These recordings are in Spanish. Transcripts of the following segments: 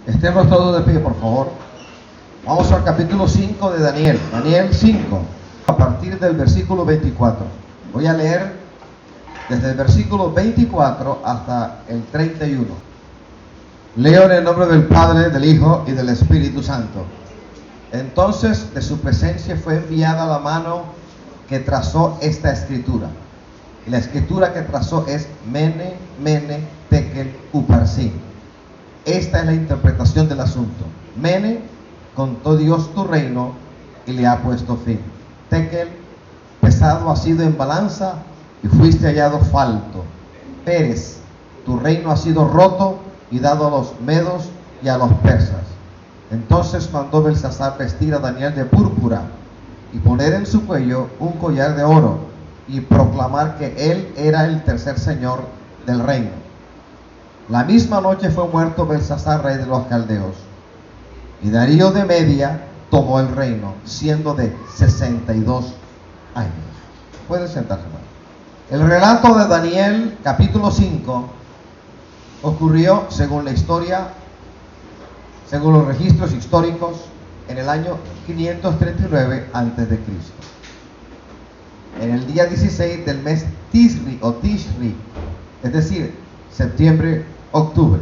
Estemos todos de pie, por favor. Vamos al capítulo 5 de Daniel. Daniel 5, a partir del versículo 24. Voy a leer desde el versículo 24 hasta el 31. Leo en el nombre del Padre, del Hijo y del Espíritu Santo. Entonces de su presencia fue enviada la mano que trazó esta escritura. Y la escritura que trazó es Mene, Mene, Tekel, Uparsin. Esta es la interpretación del asunto. Mene, contó Dios tu reino y le ha puesto fin. Tekel, pesado ha sido en balanza y fuiste hallado falto. Peres, tu reino ha sido roto y dado a los medos y a los persas. Entonces mandó Belsasar vestir a Daniel de púrpura y poner en su cuello un collar de oro y proclamar que él era el tercer señor del reino. La misma noche fue muerto Belsasar, rey de los caldeos, y Darío de Media tomó el reino, siendo de 62 años. Pueden sentarse, hermano. El relato de Daniel, capítulo 5, ocurrió según la historia, según los registros históricos, en el año 539 a.C. En el día 16 del mes Tisri o Tishri, es decir, septiembre-octubre.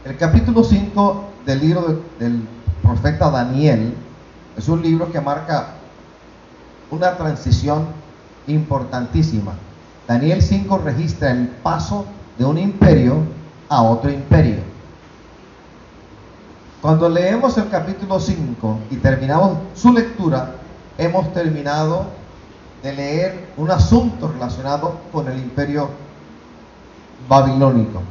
El capítulo 5 del libro del profeta Daniel es un libro que marca una transición importantísima. Daniel 5 registra el paso de un imperio a otro imperio. Cuando leemos el capítulo 5 y terminamos su lectura, hemos terminado de leer un asunto relacionado con el imperio babilónico.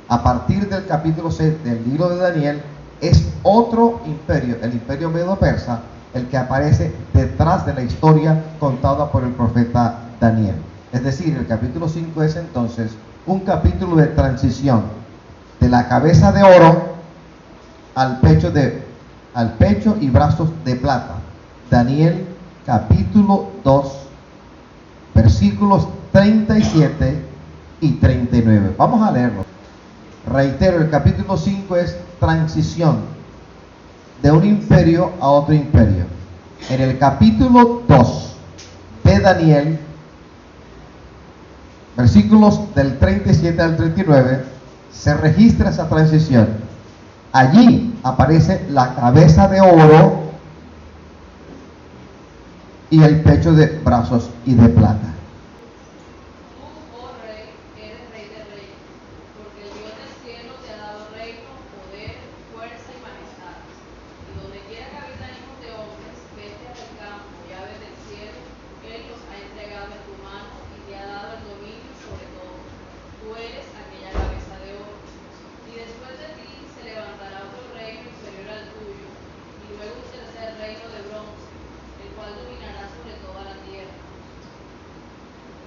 A partir del capítulo 6 del libro de Daniel, es otro imperio, el imperio medo-persa, el que aparece detrás de la historia contada por el profeta Daniel. Es decir, el capítulo 5 es entonces un capítulo de transición de la cabeza de oro al pecho y brazos de plata. Daniel capítulo 2, versículos 37 y 39. Vamos a leerlo. Reitero, el capítulo 5 es transición de un imperio a otro imperio. En el capítulo 2 de Daniel, versículos del 37 al 39, se registra esa transición. Allí aparece la cabeza de oro y el pecho de brazos y de plata.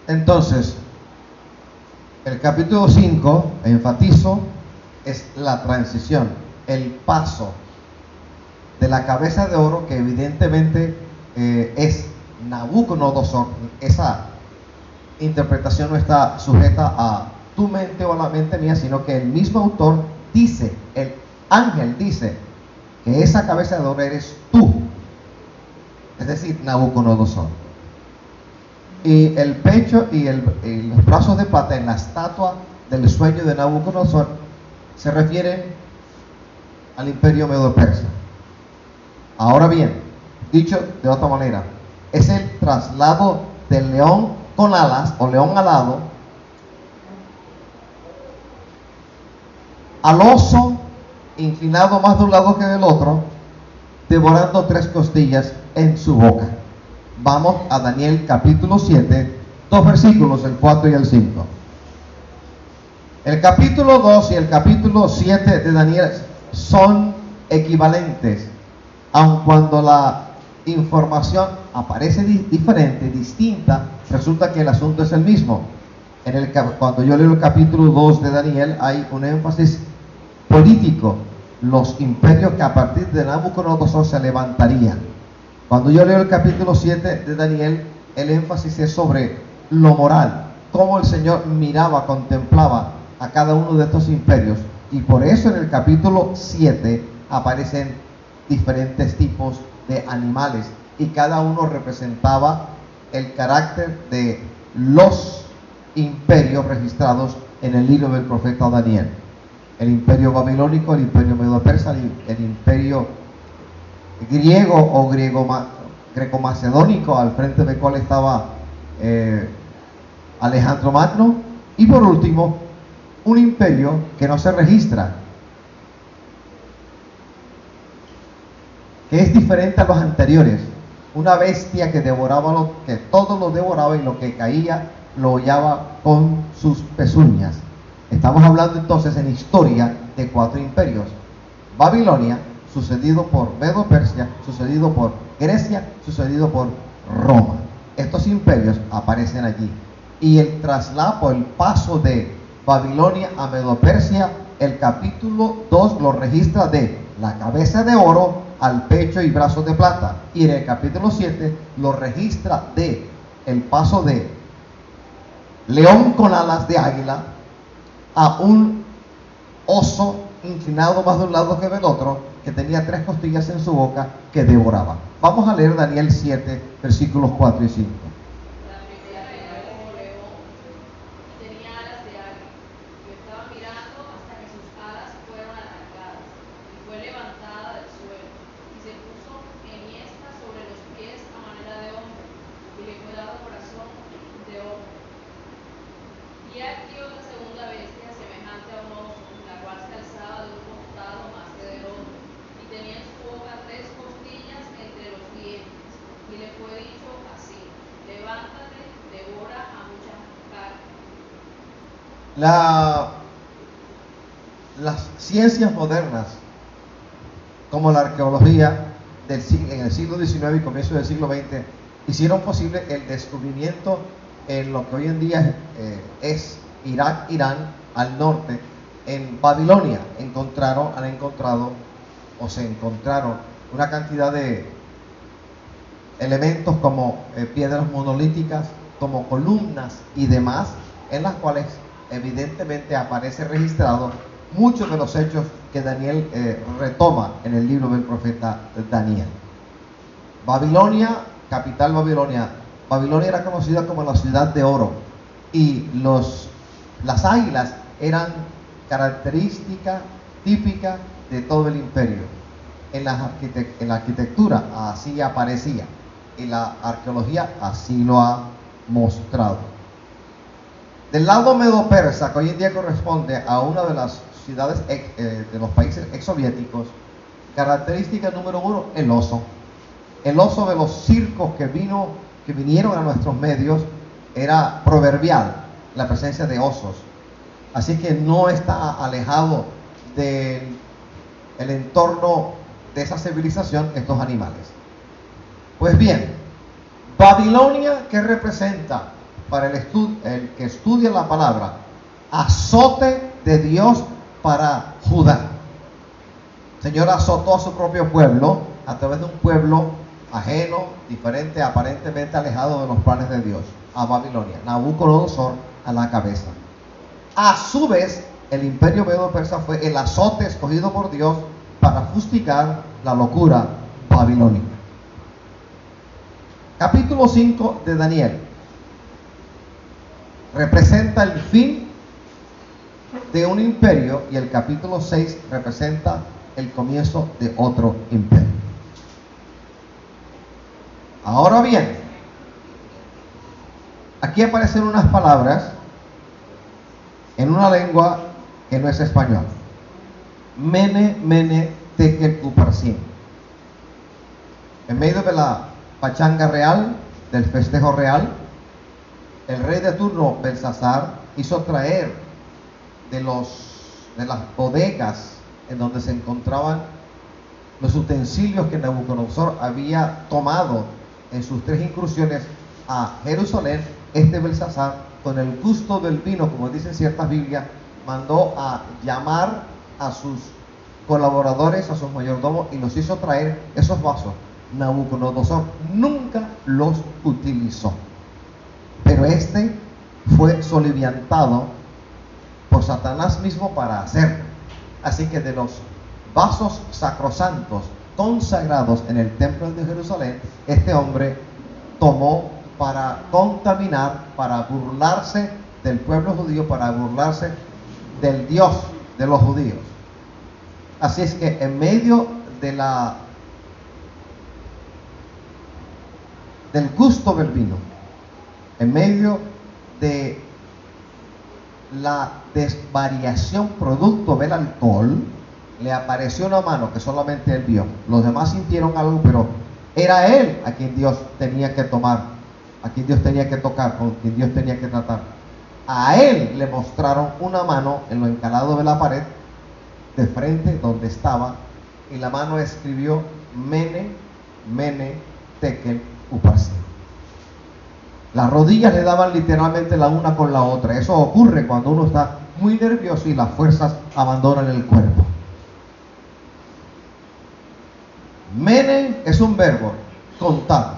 Entonces, el capítulo 5, enfatizo, es la transición, el paso de la cabeza de oro, que evidentemente es Nabucodonosor. Esa interpretación no está sujeta a tu mente o a la mente mía, sino que el mismo autor dice, el ángel dice, que esa cabeza de oro eres tú, es decir, Nabucodonosor. Y el pecho y los brazos de plata en la estatua del sueño de Nabucodonosor se refieren al imperio medo-persa. Ahora bien, dicho de otra manera, es el traslado del león con alas o león alado al oso inclinado más de un lado que del otro, devorando 3 costillas en su boca. Vamos a Daniel capítulo 7, 2 versículos, el 4 y el 5. El capítulo 2 y el capítulo 7 de Daniel son equivalentes, aun cuando la información aparece diferente, distinta, resulta que el asunto es el mismo. Cuando yo leo el capítulo 2 de Daniel, hay un énfasis político, los imperios que a partir de Nabucodonosor se levantarían. Cuando yo leo el capítulo 7 de Daniel, el énfasis es sobre lo moral, cómo el Señor miraba, contemplaba a cada uno de estos imperios Y por eso en el capítulo 7 aparecen diferentes tipos de animales y cada uno representaba el carácter de los imperios registrados en el libro del profeta Daniel. El imperio babilónico, el imperio medo-persa, el imperio griego o greco-macedónico, al frente del cual estaba Alejandro Magno, y por último un imperio que no se registra, que es diferente a los anteriores, una bestia que devoraba que todo lo devoraba y lo que caía lo hollaba con sus pezuñas. Estamos hablando entonces en historia de 4 imperios: Babilonia, sucedido por Medo-Persia, sucedido por Grecia, sucedido por Roma. Estos imperios aparecen allí. Y el traslado, el paso de Babilonia a Medo-Persia, el capítulo 2 lo registra de la cabeza de oro al pecho y brazos de plata. Y en el capítulo 7 lo registra de el paso de león con alas de águila a un oso inclinado más de un lado que del otro, que tenía 3 costillas en su boca, que devoraba. Vamos a leer Daniel 7, versículos 4 y 5. Las ciencias modernas, como la arqueología en el siglo XIX y comienzo del siglo XX, hicieron posible el descubrimiento en lo que hoy en día es Irak, Irán, al norte. En Babilonia se encontraron una cantidad de elementos como piedras monolíticas, como columnas y demás, en las cuales evidentemente aparece registrado muchos de los hechos que Daniel retoma en el libro del profeta Daniel. Babilonia, capital Babilonia. Babilonia era conocida como la ciudad de oro, y las águilas eran característica típica de todo el imperio. En la arquitectura así aparecía, y la arqueología así lo ha mostrado. Del lado medo-persa, que hoy en día corresponde a una de las ciudades de los países exsoviéticos, característica número 1, el oso. El oso de los circos que vinieron a nuestros medios era proverbial, la presencia de osos. Así que no está alejado del entorno de esa civilización estos animales. Pues bien, Babilonia, ¿qué representa para el que estudia la palabra? Azote de Dios para Judá. El Señor azotó a su propio pueblo a través de un pueblo ajeno, diferente, aparentemente alejado de los planes de Dios, a Babilonia. Nabucodonosor a la cabeza. A su vez, el imperio medo-persa fue el azote escogido por Dios para fustigar la locura babilónica. Capítulo 5 de Daniel representa el fin de un imperio, y el capítulo 6 representa el comienzo de otro imperio. Ahora bien, aquí aparecen unas palabras en una lengua que no es español. Mene, mene, tekel, uparsin. En medio de la pachanga real, del festejo real, el rey de turno, Belsasar, hizo traer de las bodegas en donde se encontraban los utensilios que Nabucodonosor había tomado en sus 3 incursiones a Jerusalén. Belsasar, con el gusto del vino, como dicen ciertas Biblias, mandó a llamar a sus colaboradores, a sus mayordomos, y los hizo traer esos vasos. Nabucodonosor nunca los utilizó, pero fue soliviantado por Satanás mismo para hacerlo. Así que de los vasos sacrosantos consagrados en el templo de Jerusalén, este hombre tomó para contaminar, para burlarse del pueblo judío, para burlarse del Dios de los judíos. Así es que en medio de del gusto del vino, en medio de la desvariación producto del alcohol, le apareció una mano que solamente él vio. Los demás sintieron algo, pero era él a quien Dios tenía que tomar, a quien Dios tenía que tocar, con quien Dios tenía que tratar. A él le mostraron una mano en lo encalado de la pared, de frente donde estaba, y la mano escribió: Mene, Mene, Tekel, Uparsin. Las rodillas le daban literalmente la una con la otra. Eso ocurre cuando uno está muy nervioso y las fuerzas abandonan el cuerpo. Mene es un verbo, contar.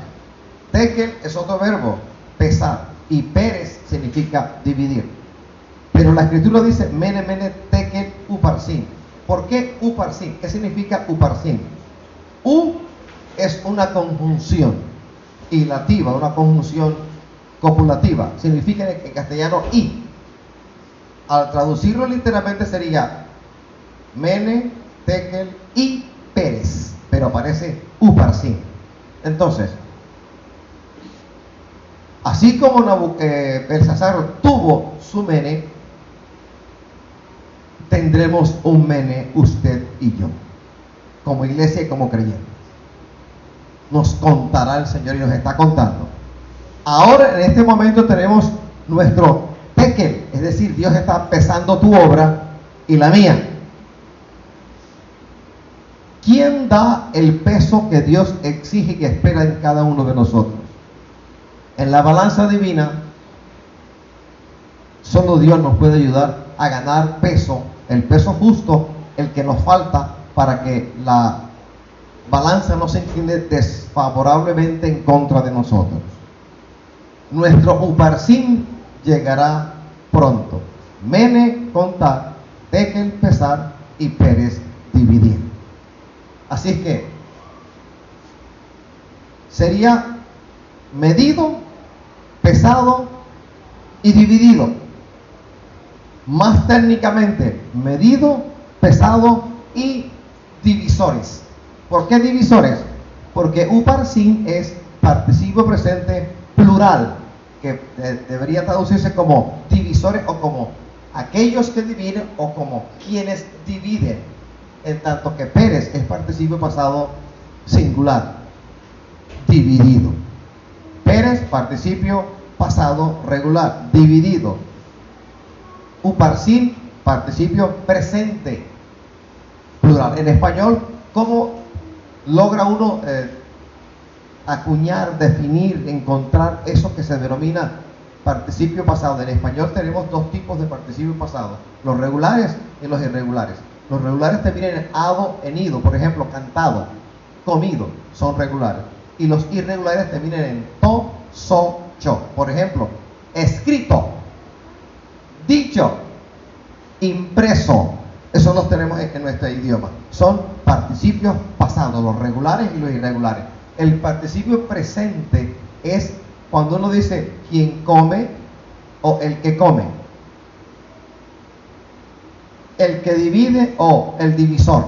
Tekel es otro verbo, pesar. Y Pérez significa dividir. Pero la escritura dice Mene, Mene, Tekel, Uparsin. ¿Por qué Uparsin? ¿Qué significa Uparsin? U es una conjunción ilativa, una conjunción copulativa. Significa en castellano y. Al traducirlo literalmente sería Mene, Tekel y Pérez, pero aparece Uparsin. Entonces, así como Belsasar tuvo su Mene, tendremos un Mene usted y yo, como iglesia y como creyentes. Nos contará el Señor y nos está contando. Ahora, en este momento, tenemos nuestro Tekel, es decir, Dios está pesando tu obra y la mía. ¿Quién da el peso que Dios exige y que espera en cada uno de nosotros? En la balanza divina, solo Dios nos puede ayudar a ganar peso, el peso justo, el que nos falta para que la balanza no se incline desfavorablemente en contra de nosotros. Nuestro Uparsin llegará pronto. Mene, contar, Tekel, pesar y Pérez, dividir. Así es que sería medido, pesado y dividido. Más técnicamente, medido, pesado y divisores. ¿Por qué divisores? Porque Uparsin es participio presente plural, que debería traducirse como divisores o como aquellos que dividen o como quienes dividen, en tanto que Pérez es participio pasado singular, dividido. Pérez, participio pasado regular, dividido. Uparsin, participio presente, plural. En español, ¿cómo logra uno acuñar, definir, encontrar eso que se denomina participio pasado? En español tenemos dos tipos de participio pasado: los regulares y los irregulares. Los regulares terminan en ado, en ido. Por ejemplo, cantado, comido, son regulares. Y los irregulares terminan en to, so, cho. Por ejemplo, escrito, dicho, impreso. Eso los tenemos en nuestro idioma. Son participios pasados, los regulares y los irregulares. El participio presente es cuando uno dice quien come o el que come, el que divide o el divisor.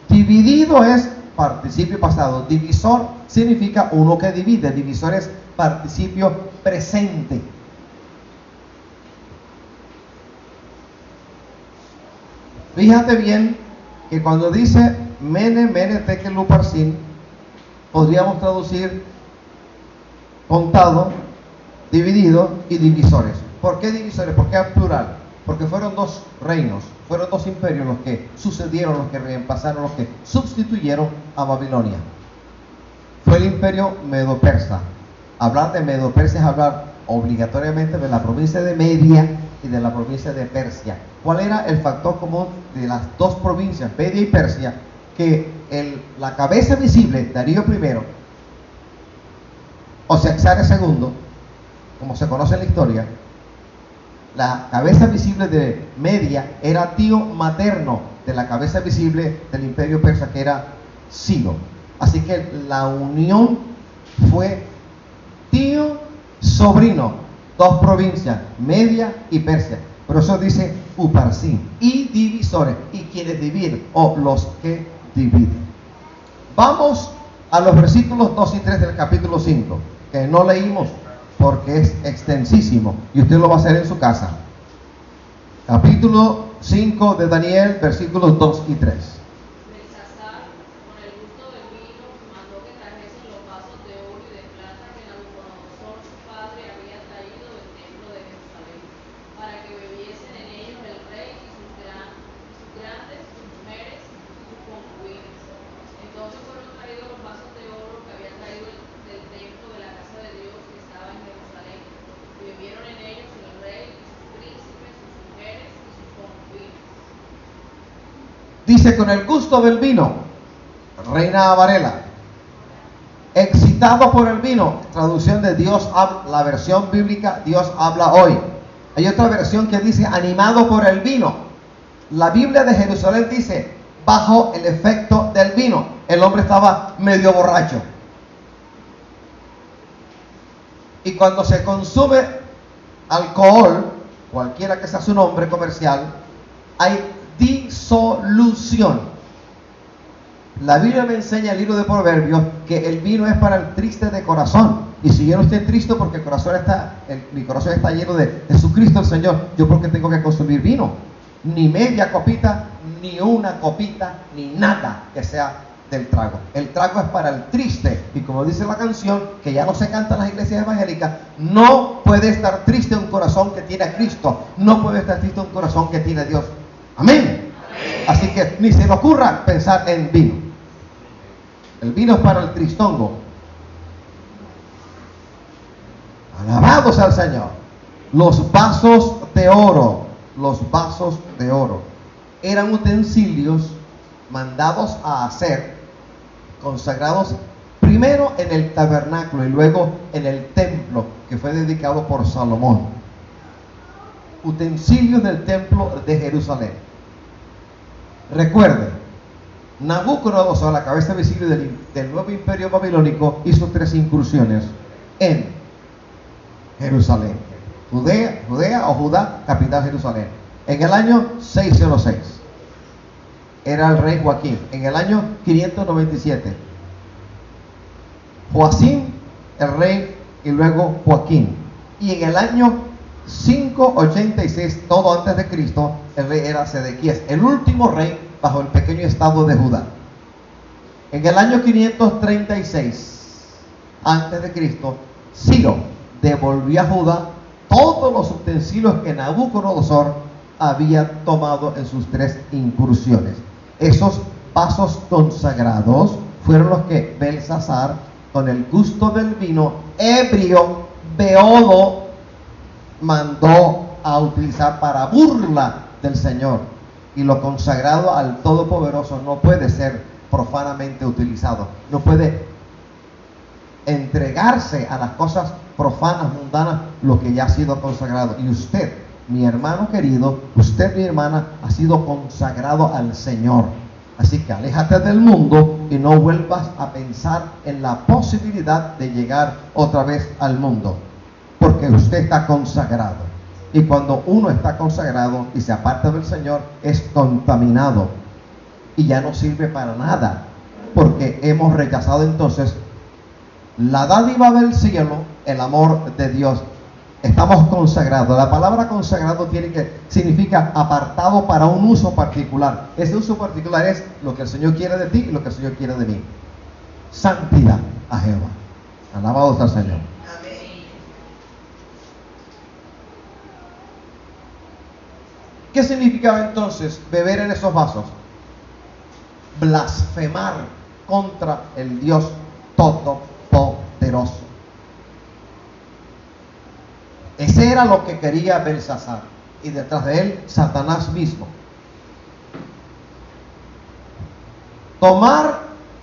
Dividido es participio pasado. Divisor significa uno que divide. Divisor es participio presente. Fíjate bien que cuando dice Mene, Mene, Tekel, Uparsin, podríamos traducir contado, dividido y divisores. ¿Por qué divisores? ¿Por qué plural? Porque fueron dos reinos, fueron dos imperios los que sucedieron, los que reemplazaron, los que sustituyeron a Babilonia. Fue el imperio Medo-Persa. Hablar de Medo-Persa es hablar obligatoriamente de la provincia de Media y de la provincia de Persia. ¿Cuál era el factor común de las dos provincias, Media y Persia? Que la cabeza visible, Darío I, o Sexares II, como se conoce en la historia, La cabeza visible de Media era tío materno de la cabeza visible del imperio persa, que era Ciro. Así que la unión fue tío, sobrino, dos provincias, Media y Persia. Por eso dice Uparsin, y divisores, y quienes dividen, o los que dividen. Vamos a los versículos 2 y 3 del capítulo 5, que no leímos porque es extensísimo, y usted lo va a hacer en su casa. Capítulo 5 de Daniel, versículos 2 y 3. Belsasar, con el gusto del vino, mandó que trajesen los vasos de oro y de plata que Nabucodonosor su padre había traído del templo de Jerusalén, para que bebiesen en ellos el rey y sus grandes, sus mujeres y sus concubinas. Entonces fueron traídos los vasos de oro que había traído del templo de la casa de Dios que estaba en Jerusalén, y bebieron en ellos el rey y sus príncipes, sus mujeres y sus concubinas. Dice, con el gusto del vino, Reina Varela, excitado por el vino, traducción de Dios habla, la versión bíblica Dios habla hoy. Hay otra versión que dice animado por el vino. La Biblia de Jerusalén dice bajo el efecto del vino. El hombre estaba medio borracho. Y cuando se consume alcohol, cualquiera que sea su nombre comercial, hay disolución. La Biblia me enseña, el libro de Proverbios, que el vino es para el triste de corazón. Y si yo no estoy triste porque mi corazón está lleno de Jesucristo el Señor, yo porque tengo que consumir vino. Ni media copita, ni una copita, ni nada que sea del trago. El trago es para el triste. Y como dice la canción, que ya no se canta en las iglesias evangélicas, no puede estar triste un corazón que tiene a Cristo. No puede estar triste un corazón que tiene a Dios. Amén. Así que ni se le ocurra pensar en vino. El vino es para el tristongo. Alabados al Señor. Los vasos de oro, eran utensilios mandados a hacer, consagrados primero en el tabernáculo y luego en el templo que fue dedicado por Salomón. Utensilios del templo de Jerusalén. Recuerden, Nabucodonosor, la cabeza visible del nuevo imperio babilónico, hizo 3 incursiones en Jerusalén. Judea o Judá, capital Jerusalén. En el año 606 era el rey Joaquín. En el año 597 Joacim, el rey, y luego Joaquín. Y en el año 586, todo antes de Cristo, el rey era Sedequías, el último rey bajo el pequeño estado de Judá. En el año 536 antes de Cristo, Ciro devolvió a Judá todos los utensilios que Nabucodonosor había tomado en sus 3 incursiones. Esos vasos consagrados fueron los que Belsasar, con el gusto del vino, ebrio, beodo, mandó a utilizar para burla del Señor. Y lo consagrado al Todopoderoso no puede ser profanamente utilizado. No puede entregarse a las cosas profanas, mundanas, lo que ya ha sido consagrado. Y usted, mi hermano querido, usted, mi hermana, ha sido consagrado al Señor. Así que aléjate del mundo y no vuelvas a pensar en la posibilidad de llegar otra vez al mundo, porque usted está consagrado. Y cuando uno está consagrado y se aparta del Señor, es contaminado y ya no sirve para nada, porque hemos rechazado entonces la dádiva del cielo, el amor de Dios. Estamos consagrados. La palabra consagrado significa apartado para un uso particular. Ese uso particular es lo que el Señor quiere de ti y lo que el Señor quiere de mí. Santidad a Jehová. Alabados al Señor. ¿Qué significaba entonces beber en esos vasos? Blasfemar contra el Dios Todopoderoso. Ese era lo que quería Belsasar, y detrás de él Satanás mismo. Tomar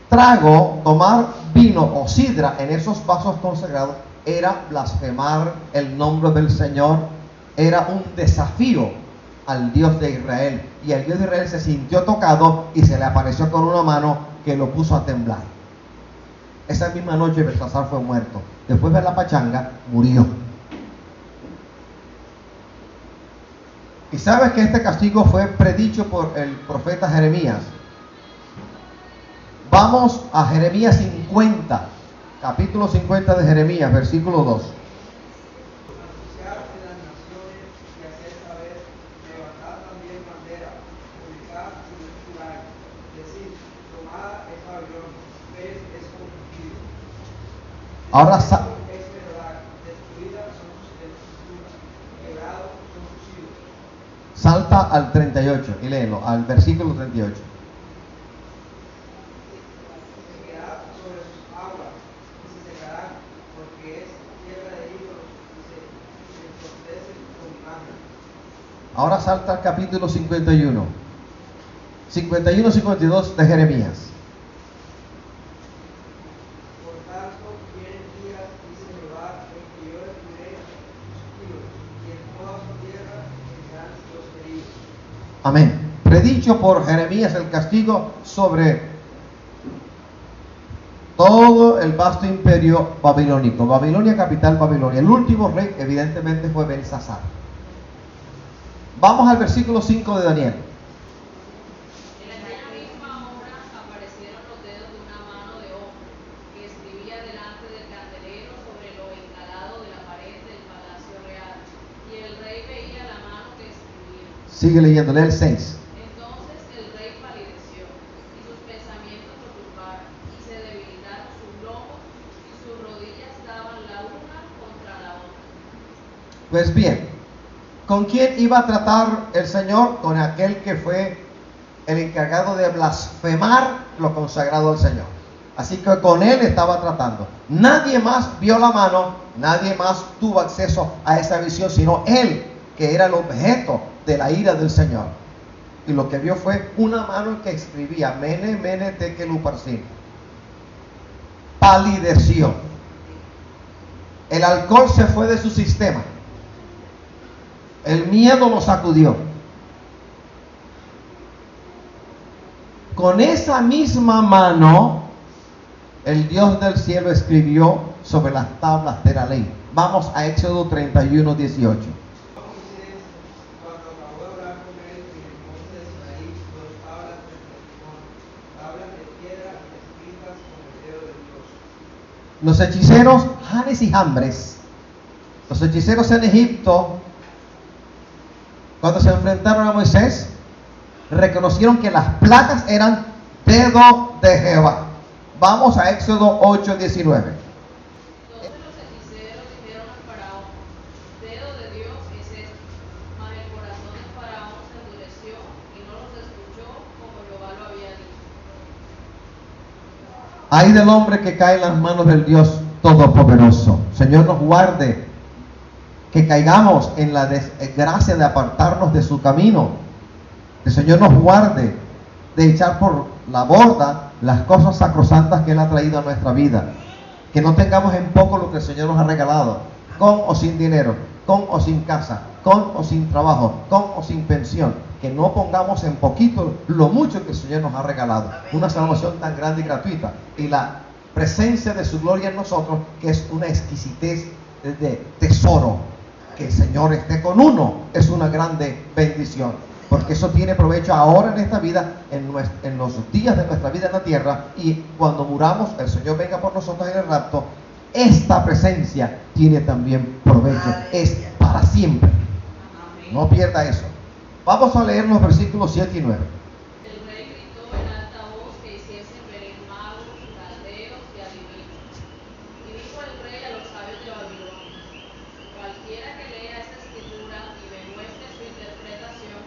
trago, tomar vino o sidra en esos vasos consagrados era blasfemar el nombre del Señor, era un desafío al Dios de Israel. Y el Dios de Israel se sintió tocado y se le apareció con una mano que lo puso a temblar. Esa misma noche Belsasar fue muerto. Después de la pachanga, murió. Y sabes que este castigo fue predicho por el profeta Jeremías. Vamos a Jeremías 50, capítulo 50 de Jeremías, versículo 2. Ahora salta al 38 y léelo, al versículo 38. Ahora salta al capítulo 51. 51-52 de Jeremías. Amén. Predicho por Jeremías el castigo sobre todo el vasto imperio babilónico. Babilonia, capital Babilonia. El último rey evidentemente fue Belsasar. Vamos al versículo 5 de Daniel. En aquella misma hora aparecieron los dedos de una mano de hombre que escribía delante del candelero sobre lo encalado de la pared del palacio real. Y el rey veía la mano que escribía. Sigue leyendo, lee el 6. Entonces el rey palideció, y sus pensamientos lo turbaron, y se debilitaron sus lomos, y sus rodillas daban la una contra la otra. Pues bien, ¿con quién iba a tratar el Señor? Con aquel que fue el encargado de blasfemar lo consagrado al Señor. Así que con él estaba tratando. Nadie más vio la mano, nadie más tuvo acceso a esa visión, sino él, que era el objeto de la ira del Señor. Y lo que vio fue una mano que escribía Mene, Mene, Tekel, Uparsin. Palideció. El alcohol se fue de su sistema. El miedo lo sacudió. Con esa misma mano, el Dios del cielo escribió sobre las tablas de la ley. Vamos a Éxodo 31:18. Los hechiceros Janes y Jambres, los hechiceros en Egipto, cuando se enfrentaron a Moisés, reconocieron que las placas eran dedo de Jehová. Vamos a Éxodo 8:19. Entonces los hechiceros dijeron al faraón: dedo de Dios es este. Mas el corazón del faraón se endureció y no los escuchó como Jehová lo había dicho. Ay del hombre que cae en las manos del Dios Todopoderoso. Señor, nos guarde que caigamos en la desgracia de apartarnos de su camino. El Señor nos guarde de echar por la borda las cosas sacrosantas que Él ha traído a nuestra vida. Que no tengamos en poco lo que el Señor nos ha regalado, con o sin dinero, con o sin casa, con o sin trabajo, con o sin pensión. Que no pongamos en poquito lo mucho que el Señor nos ha regalado. Una salvación tan grande y gratuita. Y la presencia de su gloria en nosotros, que es una exquisitez de tesoro. Que el Señor esté con uno es una grande bendición. Porque eso tiene provecho ahora en esta vida, en los días de nuestra vida en la tierra. Y cuando muramos, el Señor venga por nosotros en el rapto. Esta presencia tiene también provecho. Es para siempre. No pierda eso. Vamos a leer los versículos 7 y 9. El rey gritó en alta voz que hiciesen venir magos, caldeos y adivinos. Y dijo el rey a los sabios de Babilonia: cualquiera que lea esta escritura y me muestre su interpretación,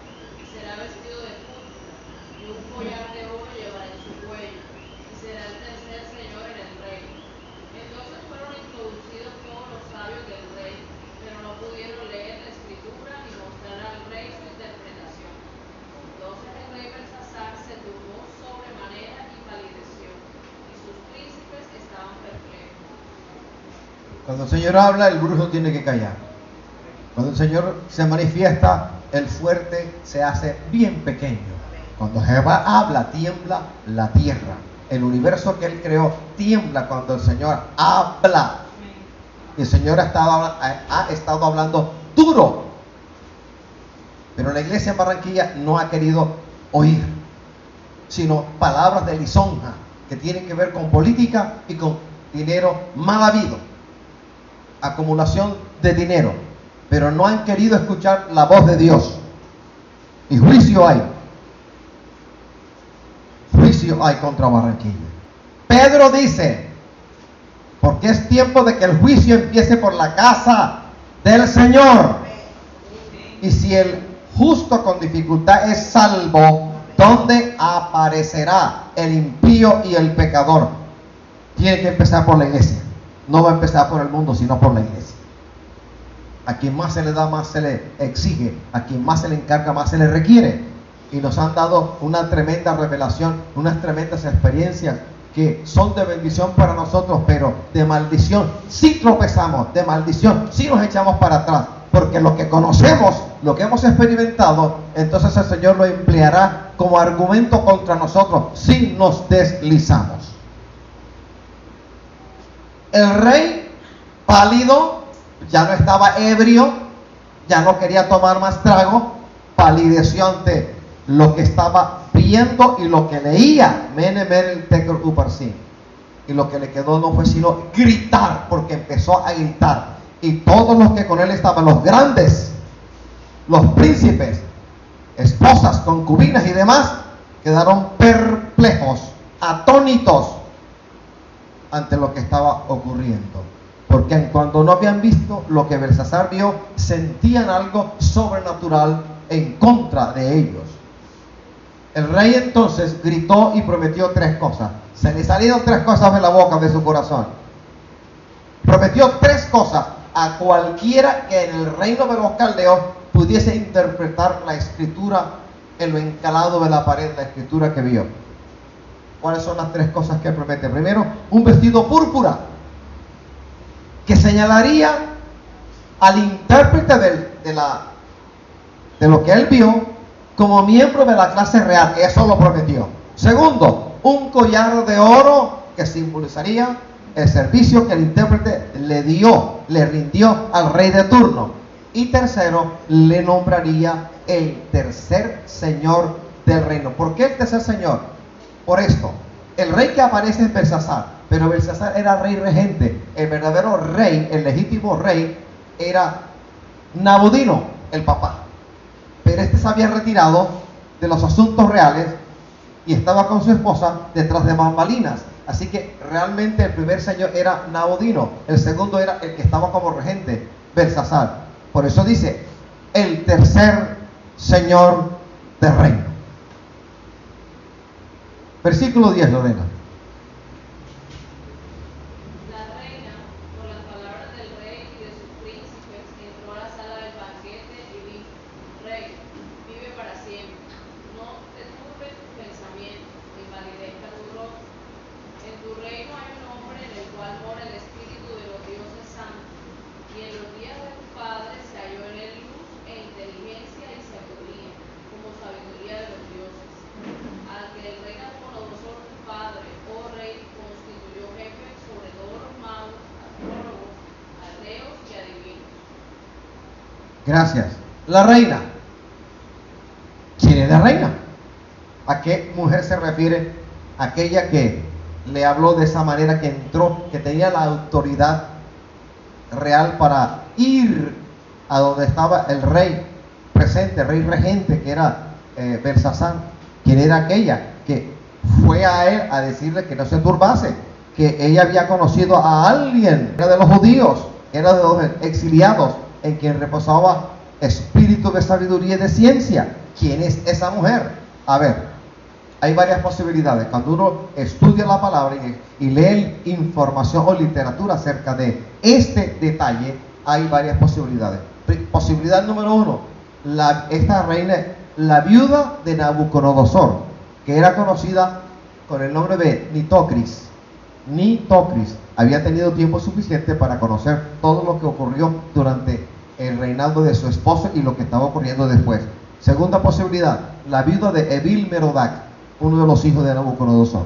será vestido de púrpura, y un collar de oro llevará en su cuello, y será el tercer señor en el reino. Entonces fueron introducidos todos los sabios del rey, pero no pudieron leer la escritura ni mostrar al rey su interpretación. Entonces el rey Belsasar se turbó sobremanera y palideció, y sus príncipes estaban perplejos. Cuando el Señor habla, el brujo tiene que callar. Cuando el Señor se manifiesta, el fuerte se hace bien pequeño. Cuando Jehová habla, tiembla la tierra. El universo que Él creó tiembla cuando el Señor habla. Y el Señor ha estado hablando duro. Pero la iglesia en Barranquilla no ha querido oír, sino palabras de lisonja que tienen que ver con política y con dinero mal habido, acumulación de dinero, pero no han querido escuchar la voz de Dios. Y juicio hay contra Barranquilla. Pedro dice, porque es tiempo de que el juicio empiece por la casa del Señor. Y si el justo con dificultad es salvo, ¿dónde aparecerá el impío y el pecador? Tiene que empezar por la iglesia. No va a empezar por el mundo, sino por la iglesia. A quien más se le da, más se le exige. A quien más se le encarga, más se le requiere. Y nos han dado una tremenda revelación, unas tremendas experiencias que son de bendición para nosotros, pero de maldición sí tropezamos, de maldición sí nos echamos para atrás. Porque lo que conocemos, lo que hemos experimentado, entonces el Señor lo empleará como argumento contra nosotros si nos deslizamos. El rey, pálido, ya no estaba ebrio, ya no quería tomar más trago, palideció ante lo que estaba viendo y lo que leía. Mene, mene, tekel, uparsin. Y lo que le quedó no fue sino gritar, porque empezó a gritar. Y todos los que con él estaban, los grandes, los príncipes, esposas, concubinas y demás, quedaron perplejos, atónitos ante lo que estaba ocurriendo. Porque cuando no habían visto lo que Belsasar vio, sentían algo sobrenatural en contra de ellos. El rey entonces gritó y prometió 3 cosas. Se le salieron 3 cosas de la boca, de su corazón. Prometió 3 cosas a cualquiera que en el reino de los caldeos pudiese interpretar la escritura en lo encalado de la pared, la escritura que vio. ¿Cuáles son las 3 cosas que promete? Primero, un vestido púrpura que señalaría al intérprete de lo que él vio como miembro de la clase real. Eso lo prometió. Segundo, un collar de oro que simbolizaría el servicio que el intérprete le rindió al rey de turno. Y tercero, le nombraría el tercer señor del reino. ¿Por qué el tercer señor? Por esto, el rey que aparece es Belsasar, pero Belsasar era rey regente. El verdadero rey, el legítimo rey, era Nabudino, el papá. Pero este se había retirado de los asuntos reales y estaba con su esposa detrás de bambalinas. Así que realmente el primer señor era Nabudino, el segundo era el que estaba como regente, Belsasar. Por eso dice, el tercer señor del reino. Versículo 10, Lorena. La reina, por las palabras del rey y de sus príncipes, entró a la sala del banquete y dijo: Rey, vive para siempre. No te turbe tu pensamiento, ni palidezca tu rostro. En tu reino hay un hombre en el cual mora el espíritu de los dioses santos, y en los días de tu padre se halló en él luz e inteligencia y sabiduría, como sabiduría de los dioses. Al que el rey Nabucodonosor tu padre, oh rey, constituyó jefe sobre todos los magos, astrólogos, aldeos y adivinos. Gracias. La reina. ¿Quién es la reina? ¿A qué mujer se refiere? Aquella que le habló de esa manera, que entró, que tenía la autoridad real para ir a donde estaba el rey presente, el rey regente, que era Belsasar. ¿Quién era aquella? Que fue a él a decirle que no se turbase, que ella había conocido a alguien, era de los judíos, era de los exiliados, en quien reposaba espíritu de sabiduría y de ciencia. ¿Quién es esa mujer? A ver, hay varias posibilidades. Cuando uno estudia la palabra y lee información o literatura acerca de este detalle, hay varias posibilidades. Posibilidad número 1, esta reina, la viuda de Nabucodonosor, que era conocida con el nombre de Nitocris. Nitocris había tenido tiempo suficiente para conocer todo lo que ocurrió durante el reinado de su esposo y lo que estaba ocurriendo después. Segunda posibilidad, la viuda de Evil Merodach, uno de los hijos de Nabucodonosor.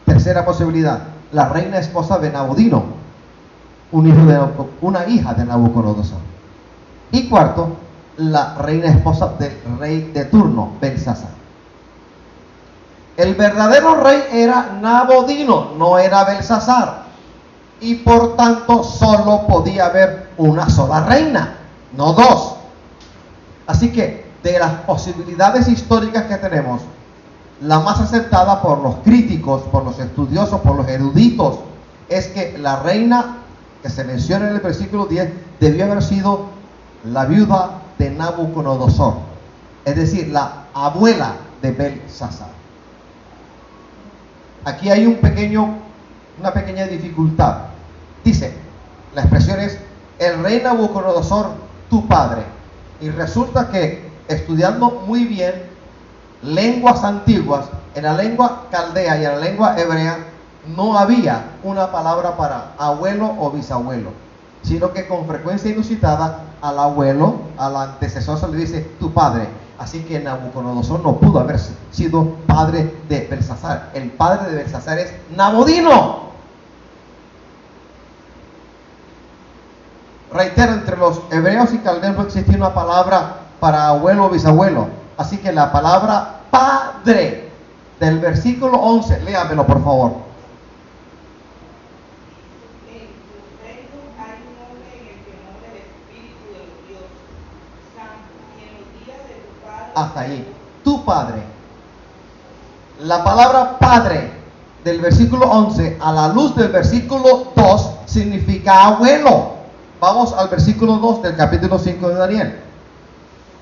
Tercera posibilidad, la reina esposa de Nabodino, una hija de Nabucodonosor. Y cuarto, la reina esposa del rey de turno, Belsasar. El verdadero rey era Nabodino, no era Belsasar. Y por tanto solo podía haber una sola reina, no dos. Así que de las posibilidades históricas que tenemos, la más aceptada por los críticos, por los estudiosos, por los eruditos, es que la reina que se menciona en el versículo 10 debió haber sido la viuda de Nabucodonosor, es decir, la abuela de Belsasar. Aquí hay una pequeña dificultad. Dice, la expresión es, el rey Nabucodonosor, tu padre. Y resulta que, estudiando muy bien lenguas antiguas, en la lengua caldea y en la lengua hebrea, no había una palabra para abuelo o bisabuelo, sino que con frecuencia inusitada al abuelo, al antecesor se le dice tu padre. Así que Nabucodonosor no pudo haber sido padre de Belsasar. El padre de Belsasar es Nabodino. Reitero, entre los hebreos y caldeos no existía una palabra para abuelo o bisabuelo. Así que la palabra padre del versículo 11, léamelo por favor. Hasta ahí, tu padre. La palabra padre del versículo 11 a la luz del versículo 2 significa abuelo. Vamos al versículo 2 del capítulo 5 de Daniel.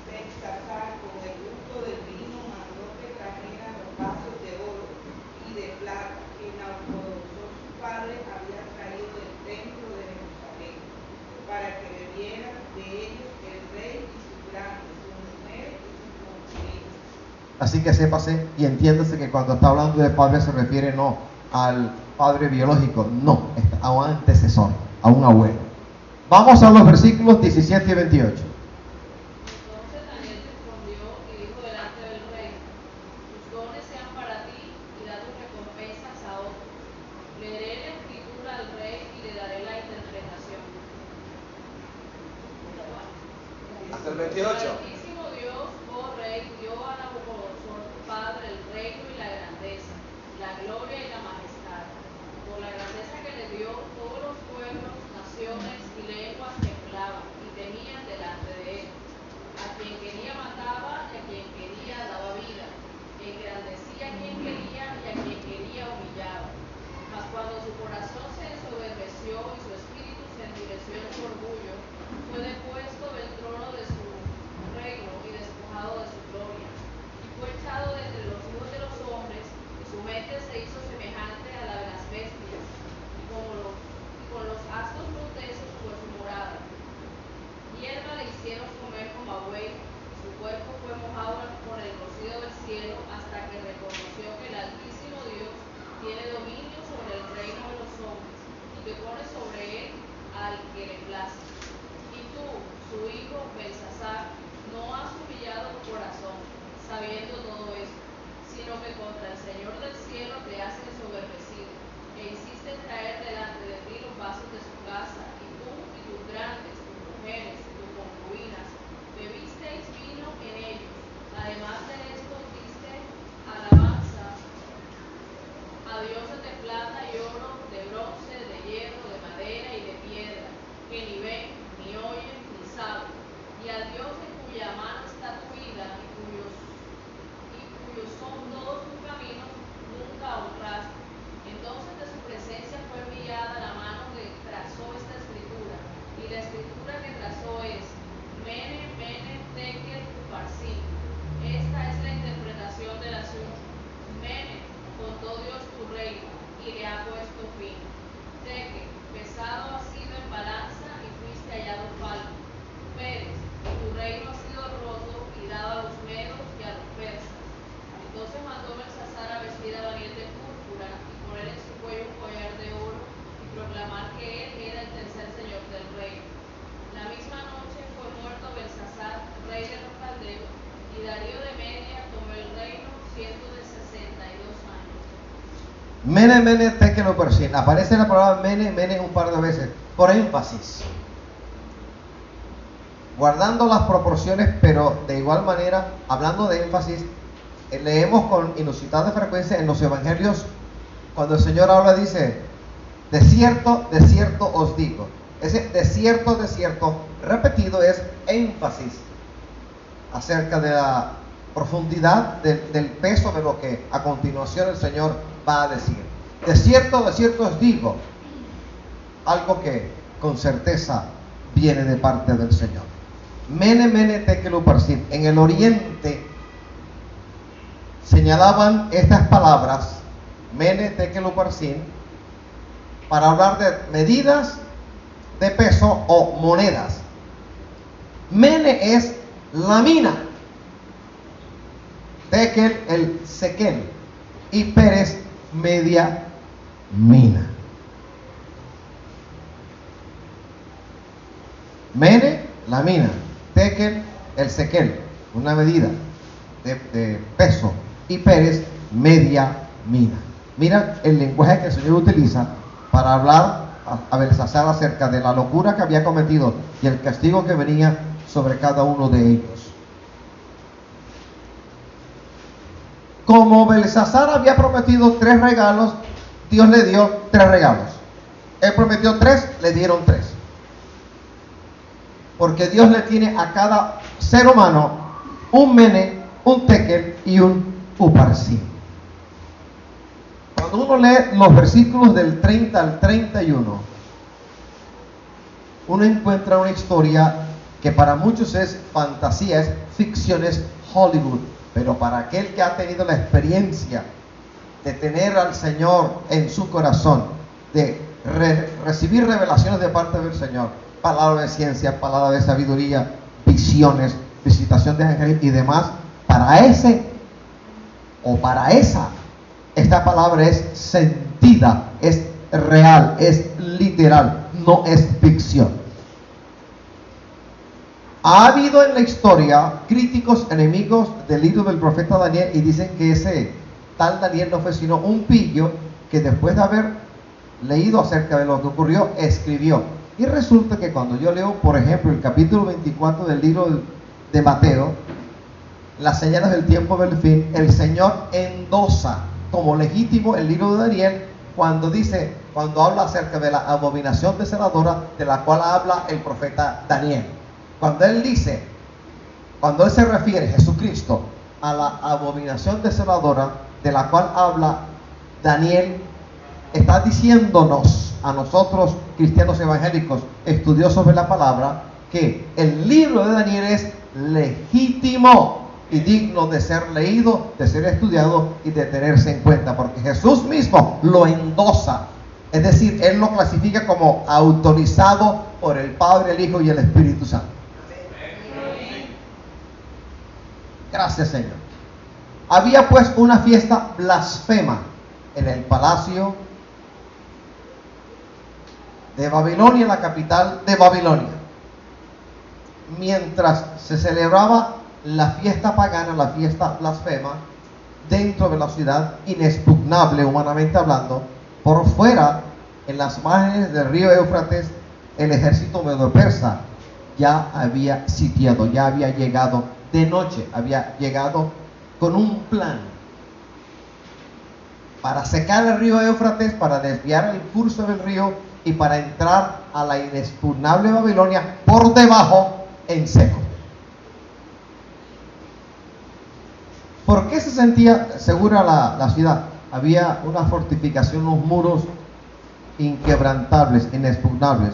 Belsasar, con el gusto del vino, mandó que trajeran los vasos de oro y de plata que Nabucodonosor su padre había traído del templo de Jerusalén, para que bebieran de ellos el rey y sus grandes, sus mujeres y sus concubinas. Así que sépase y entiéndase que cuando está hablando de padre se refiere no al padre biológico, no, a un antecesor, a un abuelo. Vamos a los versículos 17 y 28. Entonces Daniel respondió y dijo delante del rey: tus dones sean para ti y da tus recompensas a otros. Leeré la escritura al rey y le daré la interpretación. Hasta el 28. El Altísimo Dios, oh rey, dio a Nabucodonosor tu padre el reino y la grandeza, la gloria y la majestad. Por la grandeza que le dio, todos los pueblos, naciones y lenguas temblaban y temían delante de él. A quien quería mataba y a quien quería daba vida. Engrandecía a quien quería y a quien quería humillaba. Mas cuando su corazón se ensoberbeció y su espíritu se endureció en su orgullo, fue depuesto del trono de su reino y despojado de su gloria. Y fue echado de entre los hijos de los hombres, y su mente se hizo semejante a la de las bestias, y con los asnos monteses fue su morada. Hierba le hicieron comer como a buey, y su cuerpo fue mojado con el rocío del cielo, hasta que reconoció que el Altísimo Dios tiene dominio sobre el reino de los hombres, y que pone sobre él al que le place. Y tú, su hijo Belsasar, no has humillado tu corazón, sabiendo todo esto, sino que contra el Señor del cielo te has ensoberbecido, e hiciste traer delante de ti los vasos de su casa, y tú y tus grandes, tus mujeres, tus concubinas, bebisteis vino en ellos. Además de esto, diste alabanza a dioses de plata y oro, de bronce, de hierro, de madera y de piedra, que ni ven, ni oyen, ni saben, y al Dios en cuya mano está tu vida y cuyos son todos tus caminos, nunca honraste. Entonces de su presencia fue enviada la mano que trazó esta escritura, y la escritura que trazó es Mene, Mene, Tekel, Uparsin. Esta es la interpretación del asunto. Mene, contó Dios tu reino, y le ha puesto fin. Tekel, pesado has sido en balanza y fuiste hallado falto. Peres, tu Mene, mene, tekel uparsin. Aparece la palabra mene, mene un par de veces, por énfasis. Guardando las proporciones, pero de igual manera, hablando de énfasis, leemos con inusitada frecuencia en los evangelios, cuando el Señor habla, dice, de cierto os digo. Ese de cierto, repetido es énfasis acerca de la profundidad del peso de lo que a continuación el Señor va a decir. De cierto os digo, algo que con certeza viene de parte del Señor. Mene, mene, tekel uparsin. En el oriente señalaban estas palabras, mene, tekel uparsin, para hablar de medidas de peso o monedas. Mene es la mina, tekel el sekel y peres media mina. Mene, la mina, tekel el sekel, una medida de peso, y peres media mina. Mira el lenguaje que el Señor utiliza para hablar a Belsasar acerca de la locura que había cometido y el castigo que venía sobre cada uno de ellos. Como Belsasar había prometido 3 regalos, Dios le dio 3 regalos. Él prometió 3, le dieron 3. Porque Dios le tiene a cada ser humano un mene, un tekel y un uparsin. Cuando uno lee los versículos del 30 al 31, uno encuentra una historia que para muchos es fantasía, es ficción, es Hollywood, pero para aquel que ha tenido la experiencia de tener al Señor en su corazón, de recibir revelaciones de parte del Señor, palabra de ciencia, palabra de sabiduría, visiones, visitación de ángeles y demás, para ese o para esa, esta palabra es sentida, es real, es literal, no es ficción. Ha habido en la historia críticos enemigos del libro del profeta Daniel y dicen que ese tal Daniel no fue sino un pillo que después de haber leído acerca de lo que ocurrió, escribió. Y resulta que cuando yo leo, por ejemplo, el capítulo 24 del libro de Mateo, las señales del tiempo del fin, el Señor endosa como legítimo el libro de Daniel cuando habla acerca de la abominación desoladora de la cual habla el profeta Daniel. Cuando él se refiere, Jesucristo, a la abominación desoladora de la cual habla Daniel, está diciéndonos a nosotros, cristianos evangélicos, estudiosos de la palabra, que el libro de Daniel es legítimo y digno de ser leído, de ser estudiado y de tenerse en cuenta, porque Jesús mismo lo endosa, es decir, Él lo clasifica como autorizado por el Padre, el Hijo y el Espíritu Santo. Gracias, Señor. Había pues una fiesta blasfema en el palacio de Babilonia, la capital de Babilonia. Mientras se celebraba la fiesta pagana, la fiesta blasfema, dentro de la ciudad, inexpugnable humanamente hablando, por fuera, en las márgenes del río Éufrates, el ejército medo-persa ya había sitiado, ya había llegado de noche, había llegado con un plan para secar el río Éufrates, para desviar el curso del río y para entrar a la inexpugnable Babilonia por debajo en seco. ¿Por qué se sentía segura la ciudad? Había una fortificación, unos muros inquebrantables, inexpugnables.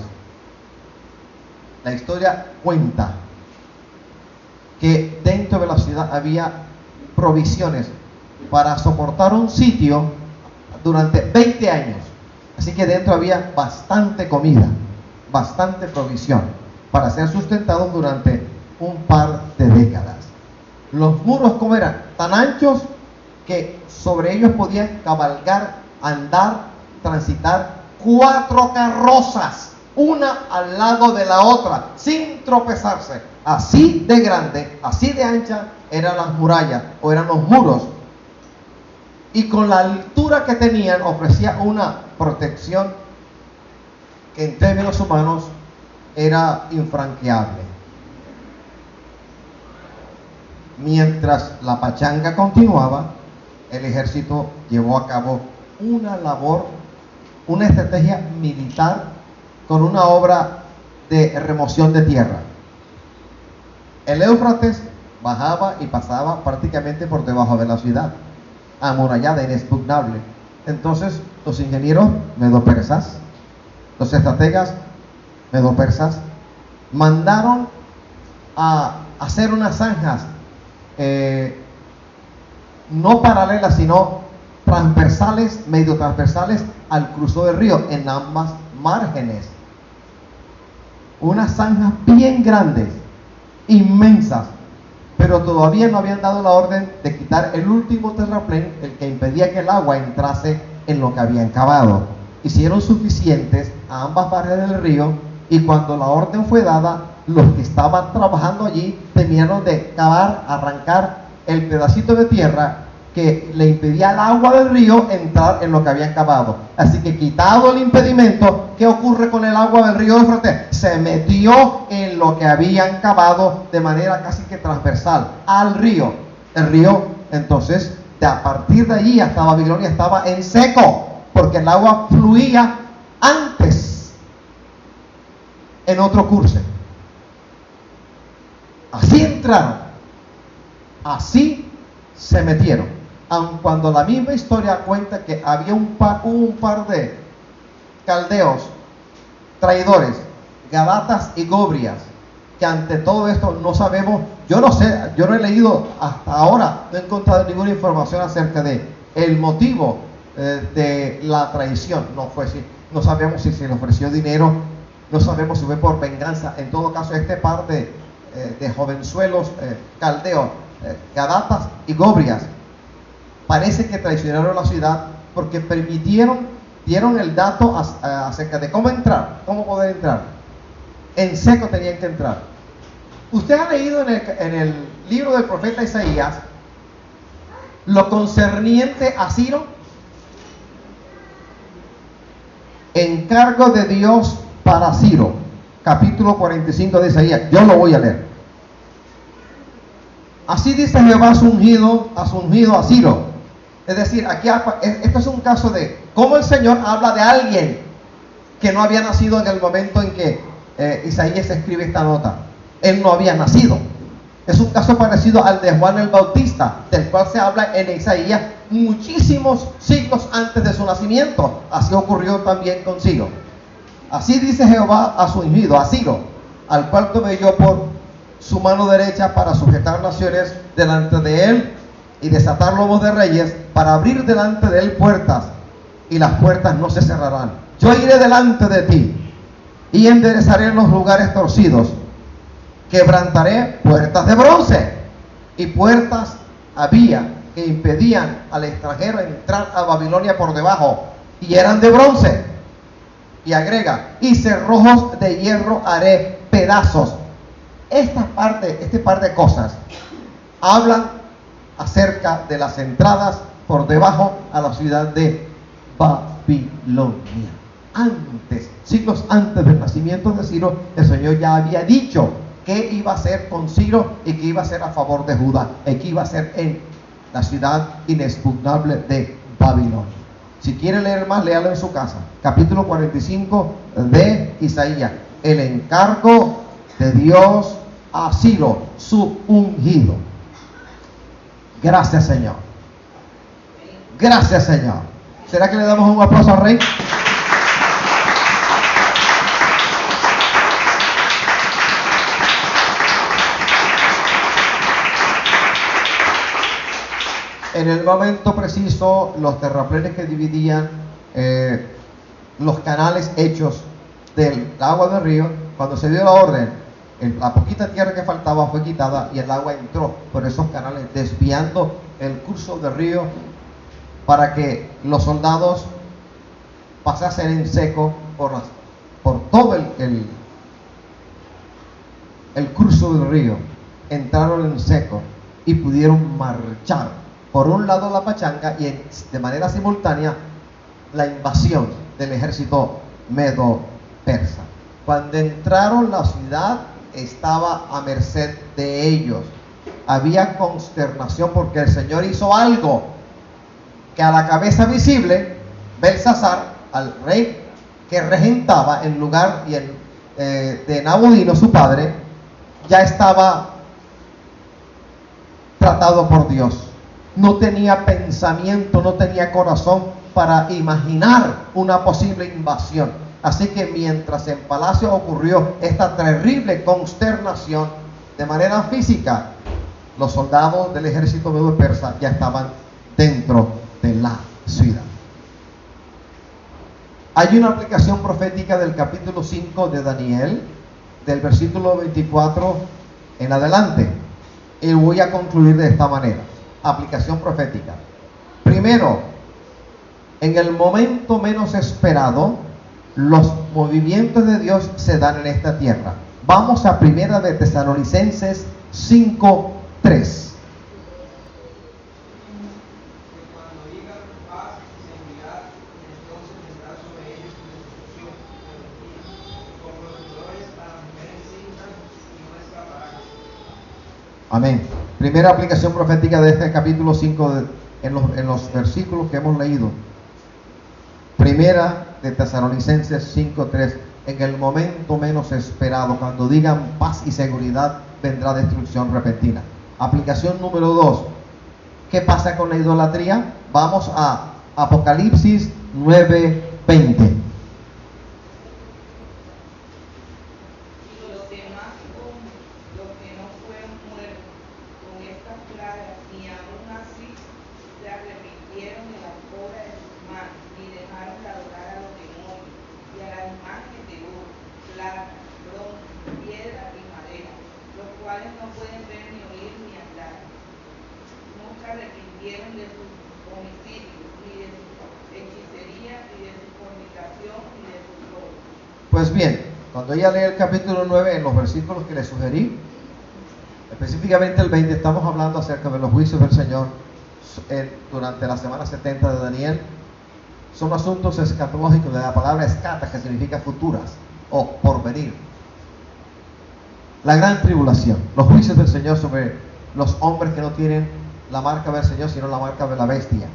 La historia cuenta que dentro de la ciudad había provisiones para soportar un sitio durante 20 años. Así que dentro había bastante comida, bastante provisión para ser sustentados durante un par de décadas. Los muros, como eran, tan anchos que sobre ellos podían cabalgar, andar, transitar 4 carrozas, una al lado de la otra, sin tropezarse. Así de grande, así de ancha eran las murallas o eran los muros. Y con la altura estructura que tenían ofrecía una protección que en términos humanos era infranqueable. Mientras la pachanga continuaba, el ejército llevó a cabo una labor, una estrategia militar con una obra de remoción de tierra. El Éufrates bajaba y pasaba prácticamente por debajo de la ciudad, amurallada, inexpugnable. Entonces los ingenieros medo-persas, los estrategas medo-persas, mandaron a hacer unas zanjas no paralelas, sino transversales, medio transversales al curso del río, en ambas márgenes. Unas zanjas bien grandes, inmensas, pero todavía no habían dado la orden de quitar el último terraplén, el que impedía que el agua entrase en lo que habían cavado. Hicieron suficientes a ambas márgenes del río, y cuando la orden fue dada, los que estaban trabajando allí terminaron de cavar, arrancar el pedacito de tierra que le impedía al agua del río entrar en lo que habían cavado. Así que, quitado el impedimento, ¿qué ocurre con el agua del río Éufrates? Se metió en lo que habían cavado de manera casi que transversal al río. El río, entonces, a partir de allí hasta Babilonia estaba en seco, porque el agua fluía antes en otro curso. Así entraron, así se metieron, aun cuando la misma historia cuenta que había un par de caldeos, traidores, gadatas y gobrias, que ante todo esto no sabemos. Yo no sé, yo no he leído hasta ahora, no he encontrado ninguna información acerca de el motivo de la traición. No sabemos si se le ofreció dinero, no sabemos si fue por venganza. En todo caso, este par de jovenzuelos caldeos, gadatas y gobrias, parece que traicionaron la ciudad porque dieron el dato acerca de cómo entrar, cómo poder entrar. En seco tenían que entrar. Usted ha leído en el libro del profeta Isaías lo concerniente a Ciro. Encargo de Dios para Ciro, capítulo 45 de Isaías. Yo lo voy a leer. Así dice Jehová a su ungido a Ciro. Es decir, aquí esto es un caso de cómo el Señor habla de alguien que no había nacido en el momento en que Isaías escribe esta nota. Él no había nacido. Es un caso parecido al de Juan el Bautista, del cual se habla en Isaías muchísimos siglos antes de su nacimiento. Así ocurrió también con Ciro. Así dice Jehová a su ungido, a Ciro, al cual tomé yo por su mano derecha para sujetar naciones delante de él y desatar lomos de reyes, para abrir delante de él puertas, y las puertas no se cerrarán. Yo iré delante de ti y enderezaré los lugares torcidos, quebrantaré puertas de bronce, y puertas había que impedían al extranjero entrar a Babilonia por debajo, y eran de bronce. Y agrega, y cerrojos de hierro haré pedazos. Este par de cosas hablan acerca de las entradas por debajo a la ciudad de Babilonia. Antes, siglos antes del nacimiento de Ciro, el Señor ya había dicho qué iba a hacer con Ciro y qué iba a hacer a favor de Judá, y qué iba a hacer en la ciudad inexpugnable de Babilonia. Si quiere leer más, léalo en su casa. Capítulo 45 de Isaías. El encargo de Dios a Ciro, su ungido. Gracias, Señor. Gracias, Señor. ¿Será que le damos un aplauso al Rey? En el momento preciso, los terraplenes que dividían los canales hechos del agua del río, cuando se dio la orden, la poquita tierra que faltaba fue quitada y el agua entró por esos canales, desviando el curso del río para que los soldados pasasen en seco por todo el curso del río. Entraron en seco y pudieron marchar por un lado la pachanga y de manera simultánea la invasión del ejército medo-persa. Cuando entraron, la ciudad estaba a merced de ellos. Había consternación porque el Señor hizo algo que a la cabeza visible, Belsasar, al rey que regentaba en lugar de Nabudino, su padre, ya estaba tratado por Dios. No tenía pensamiento, no tenía corazón para imaginar una posible invasión. Así que mientras en palacio ocurrió esta terrible consternación, de manera física, los soldados del ejército medo-persa ya estaban dentro de la ciudad. Hay una aplicación profética del capítulo 5 de Daniel, del versículo 24 en adelante. Y voy a concluir de esta manera. Aplicación profética. Primero, en el momento menos esperado, los movimientos de Dios se dan en esta tierra. Vamos a Primera de Tesalonicenses 5:3. Amén. Primera aplicación profética de este capítulo 5 en los versículos que hemos leído. Primera de Tesalonicenses 5:3. En el momento menos esperado, cuando digan paz y seguridad, vendrá destrucción repentina. Aplicación número 2. ¿Qué pasa con la idolatría? Vamos a Apocalipsis 9:20. De sus homicidios, ni de su hechicería, ni de su fornicación, ni de sus robos. Pues bien, cuando ella lee el capítulo 9, en los versículos que le sugerí, específicamente el 20, estamos hablando acerca de los juicios del Señor durante la semana 70 de Daniel. Son asuntos escatológicos, de la palabra escata, que significa futuras o porvenir. La gran tribulación, los juicios del Señor sobre los hombres que no tienen la marca del Señor, sino la marca de la bestia.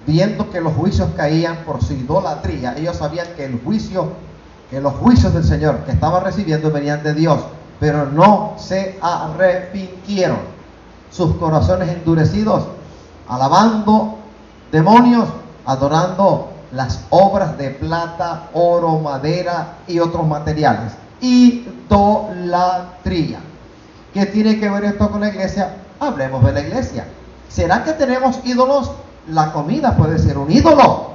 Viendo que los juicios caían por su idolatría, ellos sabían que los juicios del Señor que estaban recibiendo venían de Dios, pero no se arrepintieron. Sus corazones endurecidos, alabando demonios, adorando las obras de plata, oro, madera y otros materiales. Idolatría. ¿Qué tiene que ver esto con la iglesia? Hablemos de la iglesia. ¿Será que tenemos ídolos? La comida puede ser un ídolo.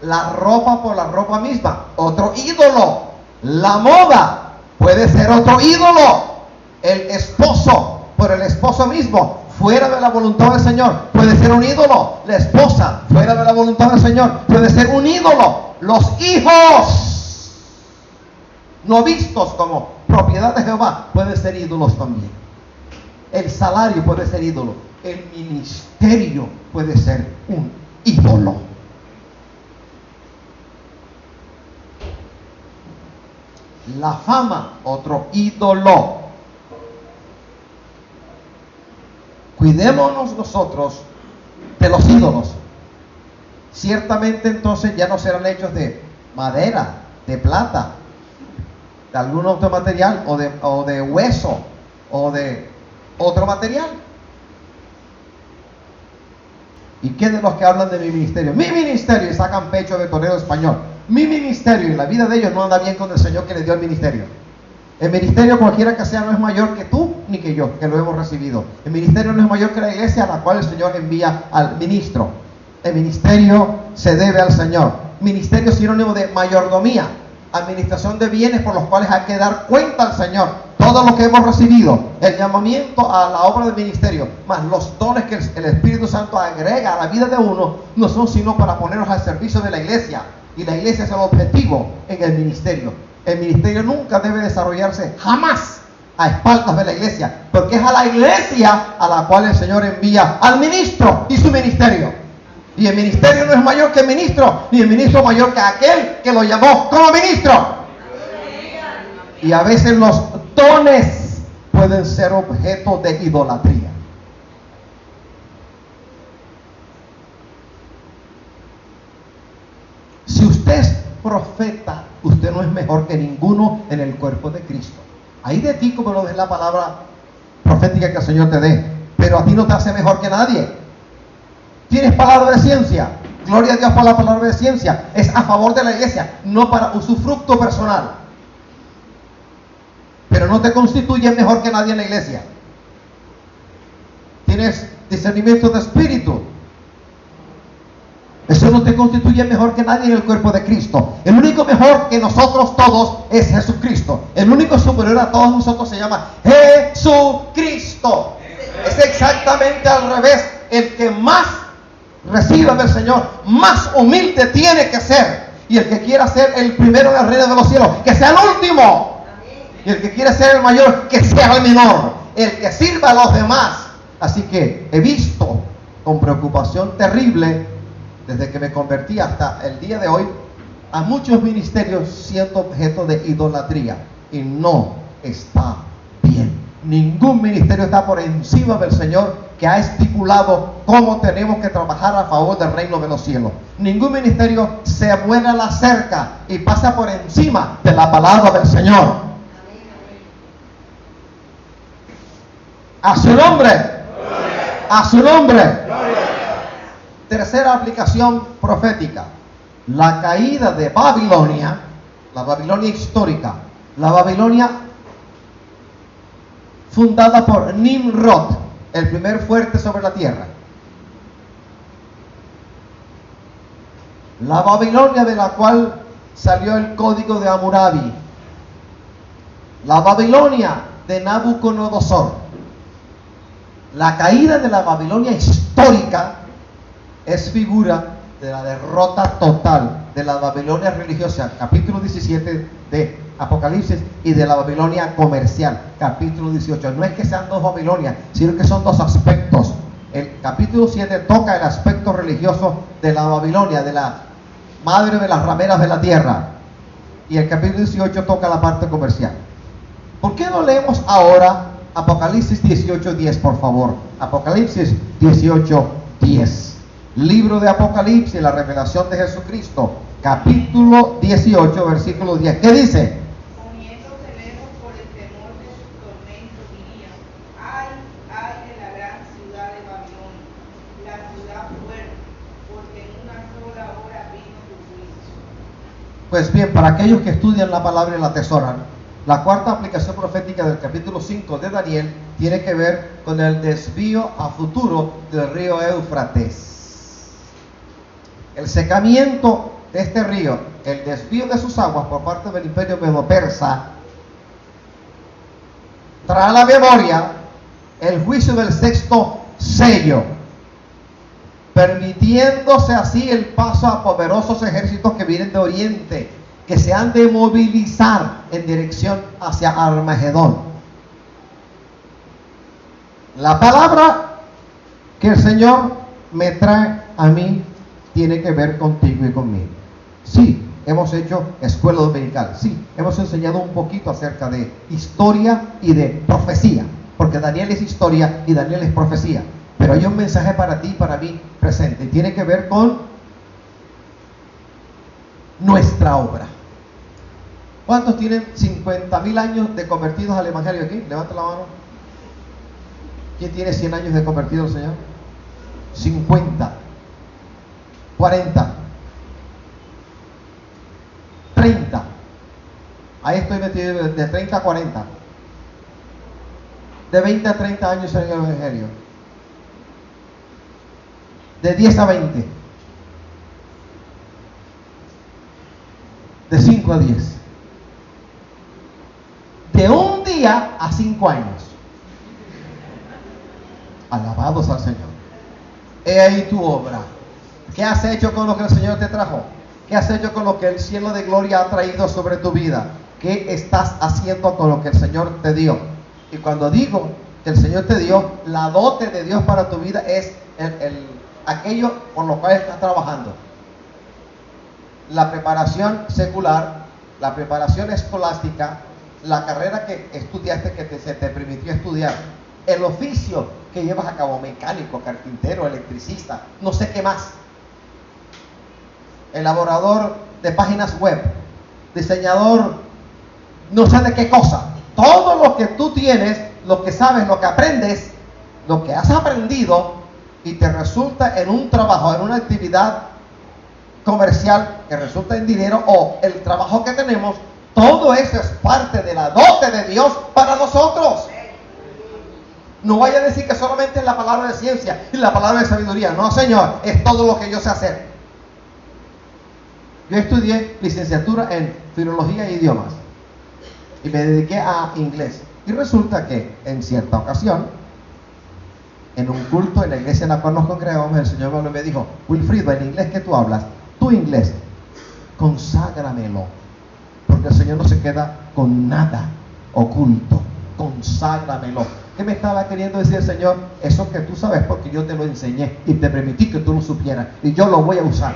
La ropa por la ropa misma, otro ídolo. La moda puede ser otro ídolo. El esposo por el esposo mismo, fuera de la voluntad del Señor, puede ser un ídolo. La esposa, fuera de la voluntad del Señor, puede ser un ídolo. Los hijos no vistos como propiedad de Jehová pueden ser ídolos también. El salario puede ser ídolo. El ministerio puede ser un ídolo. La fama, otro ídolo. Cuidémonos nosotros de los ídolos. Ciertamente entonces ya no serán hechos de madera, de plata, de algún otro material, o de hueso, o de otro material. ¿Y qué de los que hablan de mi ministerio? Mi ministerio, y sacan pecho de torero español. Mi ministerio, y la vida de ellos no anda bien con el Señor que les dio el ministerio. El ministerio, cualquiera que sea, no es mayor que tú ni que yo, que lo hemos recibido. El ministerio no es mayor que la iglesia a la cual el Señor envía al ministro. El ministerio se debe al Señor. Ministerio es sinónimo de mayordomía, administración de bienes por los cuales hay que dar cuenta al Señor. Todo lo que hemos recibido, el llamamiento a la obra del ministerio, más los dones que el Espíritu Santo agrega a la vida de uno, no son sino para ponernos al servicio de la iglesia. Y la iglesia es el objetivo en el ministerio. El ministerio nunca debe desarrollarse jamás a espaldas de la iglesia. Porque es a la iglesia a la cual el Señor envía al ministro y su ministerio. Y el ministerio no es mayor que el ministro, ni el ministro mayor que aquel que lo llamó como ministro. Y a veces los dones pueden ser objeto de idolatría. Si usted es profeta, usted no es mejor que ninguno en el cuerpo de Cristo. Ahí de ti como lo es la palabra profética que el Señor te dé, pero a ti no te hace mejor que nadie. Tienes palabra de ciencia, gloria a Dios por la palabra de ciencia, es a favor de la iglesia, no para usufructo personal, pero no te constituye mejor que nadie en la iglesia. Tienes discernimiento de espíritu, eso no te constituye mejor que nadie en el cuerpo de Cristo. El único mejor que nosotros todos es Jesucristo. El único superior a todos nosotros se llama Jesucristo. Es exactamente al revés. El que más reciba del Señor, más humilde tiene que ser. Y el que quiera ser el primero en el reino de los cielos, que sea el último. Y el que quiera ser el mayor, que sea el menor. El que sirva a los demás. Así que he visto con preocupación terrible, desde que me convertí hasta el día de hoy, a muchos ministerios siendo objeto de idolatría. Y no está bien. Ningún ministerio está por encima del Señor, que ha estipulado cómo tenemos que trabajar a favor del reino de los cielos. Ningún ministerio se vuela la cerca y pasa por encima de la palabra del Señor. A su nombre. A su nombre. Tercera aplicación profética. La caída de Babilonia, la Babilonia histórica, la Babilonia fundada por Nimrod, el primer fuerte sobre la tierra. La Babilonia de la cual salió el código de Hammurabi. La Babilonia de Nabucodonosor. La caída de la Babilonia histórica es figura de la derrota total de la Babilonia religiosa, capítulo 17 de Apocalipsis, y de la Babilonia comercial, capítulo 18. No es que sean dos Babilonias, sino que son dos aspectos. El capítulo 7 toca el aspecto religioso de la Babilonia, de la madre de las rameras de la tierra, y el capítulo 18 toca la parte comercial. ¿Por qué no leemos ahora Apocalipsis 18:10, por favor? Apocalipsis 18:10. Libro de Apocalipsis, la revelación de Jesucristo, capítulo 18, versículo 10. ¿Qué dice? Poniéndose lejos por el temor de sus tormentos, dirían: ay, ay de la gran ciudad de Babilonia, la ciudad fuerte, porque en una sola hora vino su juicio. Pues bien, para aquellos que estudian la palabra y la atesoran, la cuarta aplicación profética del capítulo 5 de Daniel tiene que ver con el desvío a futuro del río Éufrates. El secamiento de este río, el desvío de sus aguas por parte del imperio medo-persa, trae a la memoria el juicio del sexto sello, permitiéndose así el paso a poderosos ejércitos que vienen de oriente, que se han de movilizar en dirección hacia Armagedón. La palabra que el Señor me trae a mí tiene que ver contigo y conmigo. Sí, hemos hecho escuela dominical. Sí, hemos enseñado un poquito acerca de historia y de profecía, porque Daniel es historia y Daniel es profecía. Pero hay un mensaje para ti y para mí presente, y tiene que ver con nuestra obra. ¿Cuántos tienen 50,000 años de convertidos al Evangelio aquí? Levanta la mano. ¿Quién tiene 100 años de convertido al Señor? 50, 40, 30. Ahí estoy metido de 30 a 40. De 20 a 30 años en el Evangelio. De 10 a 20. De 5 a 10. De un día a 5 años. Alabados al Señor. He ahí tu obra. ¿Qué has hecho con lo que el Señor te trajo? ¿Qué has hecho con lo que el cielo de gloria ha traído sobre tu vida? ¿Qué estás haciendo con lo que el Señor te dio? Y cuando digo que el Señor te dio, la dote de Dios para tu vida es aquello por lo cual estás trabajando. La preparación secular, la preparación escolástica, la carrera que estudiaste, que se te permitió estudiar, el oficio que llevas a cabo, mecánico, carpintero, electricista, no sé qué más, elaborador de páginas web, diseñador, no sé de qué cosa, todo lo que tú tienes, lo que sabes, lo que aprendes, lo que has aprendido y te resulta en un trabajo, en una actividad comercial que resulta en dinero, o el trabajo que tenemos, todo eso es parte de la dote de Dios para nosotros. No vaya a decir que solamente es la palabra de ciencia y la palabra de sabiduría. No, Señor, es todo lo que yo sé hacer. Yo estudié licenciatura en filología e idiomas y me dediqué a inglés. Y resulta que en cierta ocasión, en un culto en la iglesia en la cual nos congregamos, el Señor me dijo: Wilfrido, el inglés que tú hablas, tu inglés, conságramelo, porque el Señor no se queda con nada oculto. Conságramelo. ¿Qué me estaba queriendo decir el Señor? Eso que tú sabes porque yo te lo enseñé y te permití que tú lo supieras, y yo lo voy a usar.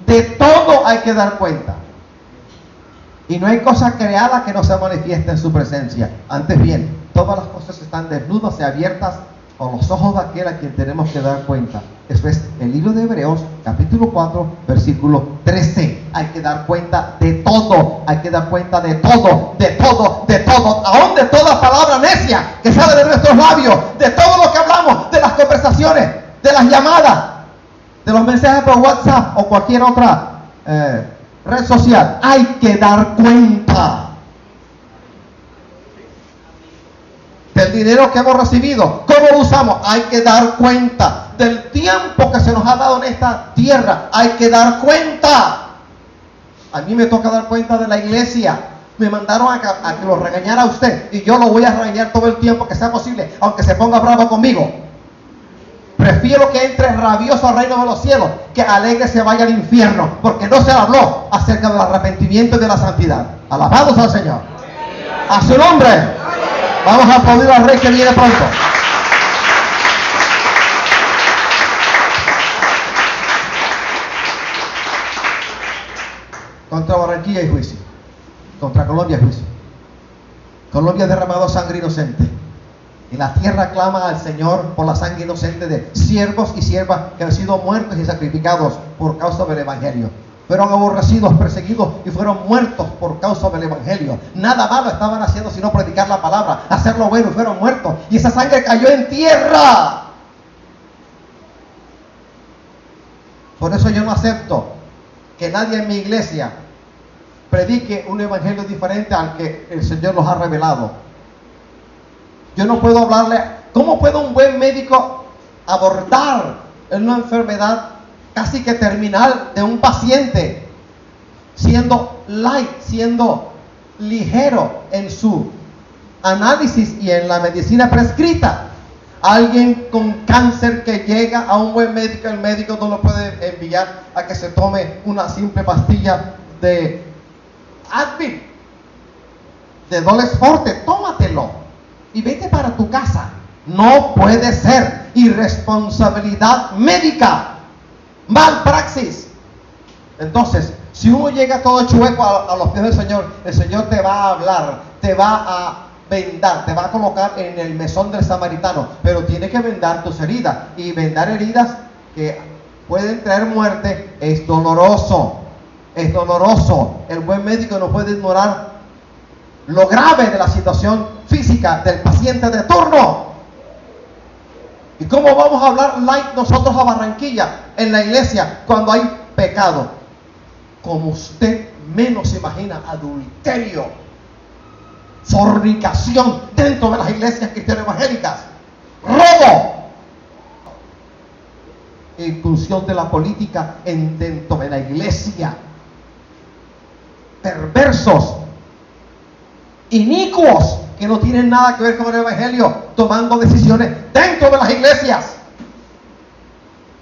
De todo hay que dar cuenta. Y no hay cosa creada que no se manifieste en su presencia. Antes bien, todas las cosas están desnudas y abiertas a los ojos de aquel a quien tenemos que dar cuenta. Eso es el libro de Hebreos, capítulo 4, versículo 13. Hay que dar cuenta de todo. Hay que dar cuenta de todo, de todo, de todo. Aún de toda palabra necia que sale de nuestros labios, de todo lo que hablamos, de las conversaciones, de las llamadas, de los mensajes por WhatsApp o cualquier otra red social. Hay que dar cuenta del dinero que hemos recibido. ¿Cómo lo usamos? Hay que dar cuenta del tiempo que se nos ha dado en esta tierra. Hay que dar cuenta. A mí me toca dar cuenta de la iglesia. Me mandaron a que lo regañara a usted, y yo lo voy a regañar todo el tiempo que sea posible, aunque se ponga bravo conmigo. Prefiero que entre rabioso al reino de los cielos que alegre se vaya al infierno, porque no se habló acerca del arrepentimiento y de la santidad. Alabados al Señor. A su nombre. Vamos a aplaudir al Rey que viene pronto. Contra Barranquilla hay juicio. Contra Colombia hay juicio. Colombia ha derramado sangre inocente. Y la tierra clama al Señor por la sangre inocente de siervos y siervas que han sido muertos y sacrificados por causa del Evangelio. Fueron aborrecidos, perseguidos y fueron muertos por causa del Evangelio. Nada malo estaban haciendo sino predicar la palabra, hacer lo bueno, y fueron muertos. Y esa sangre cayó en tierra. Por eso yo no acepto que nadie en mi iglesia predique un evangelio diferente al que el Señor nos ha revelado. Yo no puedo hablarle. ¿Cómo puede un buen médico abordar una enfermedad casi que terminal de un paciente siendo light, siendo ligero en su análisis y en la medicina prescrita? Alguien con cáncer que llega a un buen médico, el médico no lo puede enviar a que se tome una simple pastilla de Advil, de Dolex Forte. Tómatelo y vete para tu casa. No puede ser. Irresponsabilidad médica, mal praxis. Entonces, si uno llega todo chueco a los pies del Señor, el Señor te va a hablar, te va a vendar, te va a colocar en el mesón del samaritano, pero tiene que vendar tus heridas, y vendar heridas que pueden traer muerte es doloroso. Es doloroso. El buen médico no puede ignorar lo grave de la situación física del paciente de turno. ¿Y cómo vamos a hablar light nosotros a Barranquilla en la iglesia cuando hay pecado? Como usted menos imagina: adulterio, fornicación dentro de las iglesias cristianas evangélicas, robo, inclusión de la política dentro de la iglesia, perversos, inicuos que no tienen nada que ver con el evangelio, tomando decisiones dentro de las iglesias.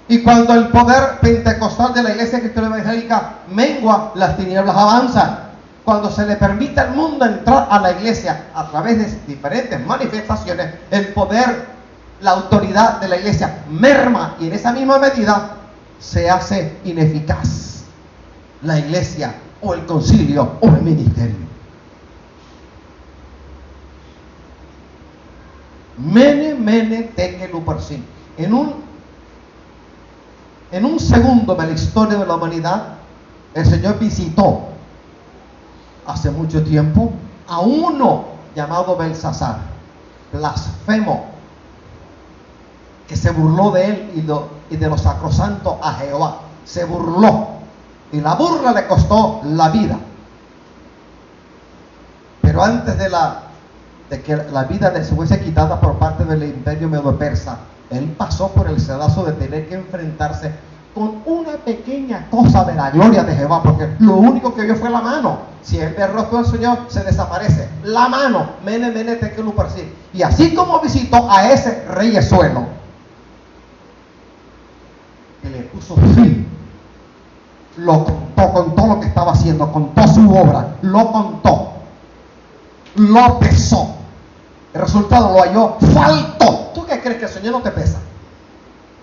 Y cuando el poder pentecostal de la iglesia cristiana evangélica mengua, las tinieblas avanzan. cuando se le permite al mundo entrar a la iglesia a través de diferentes manifestaciones, el poder, la autoridad de la iglesia merma y en esa misma medida se hace ineficaz la iglesia o el concilio o el ministerio. Mene tekel uparsin. En un segundo de la historia de la humanidad, el Señor visitó hace mucho tiempo a uno llamado Belsasar, blasfemo, que se burló de él y de los sacrosantos a Jehová. Se burló y la burla le costó la vida. Pero antes de que la vida le fuese quitada por parte del imperio medo-persa, él pasó por el sedazo de tener que enfrentarse con una pequeña cosa de la gloria de Jehová, porque lo único que vio fue la mano. Si él ve el rostro del Señor, se desaparece la mano. Mene tekel uparsin. Y así como visitó a ese reyesuelo, que le puso fin, lo contó lo que estaba haciendo, contó su obra, lo contó, lo pesó. El resultado lo halló falto. ¿Tú qué crees, que el Señor no te pesa?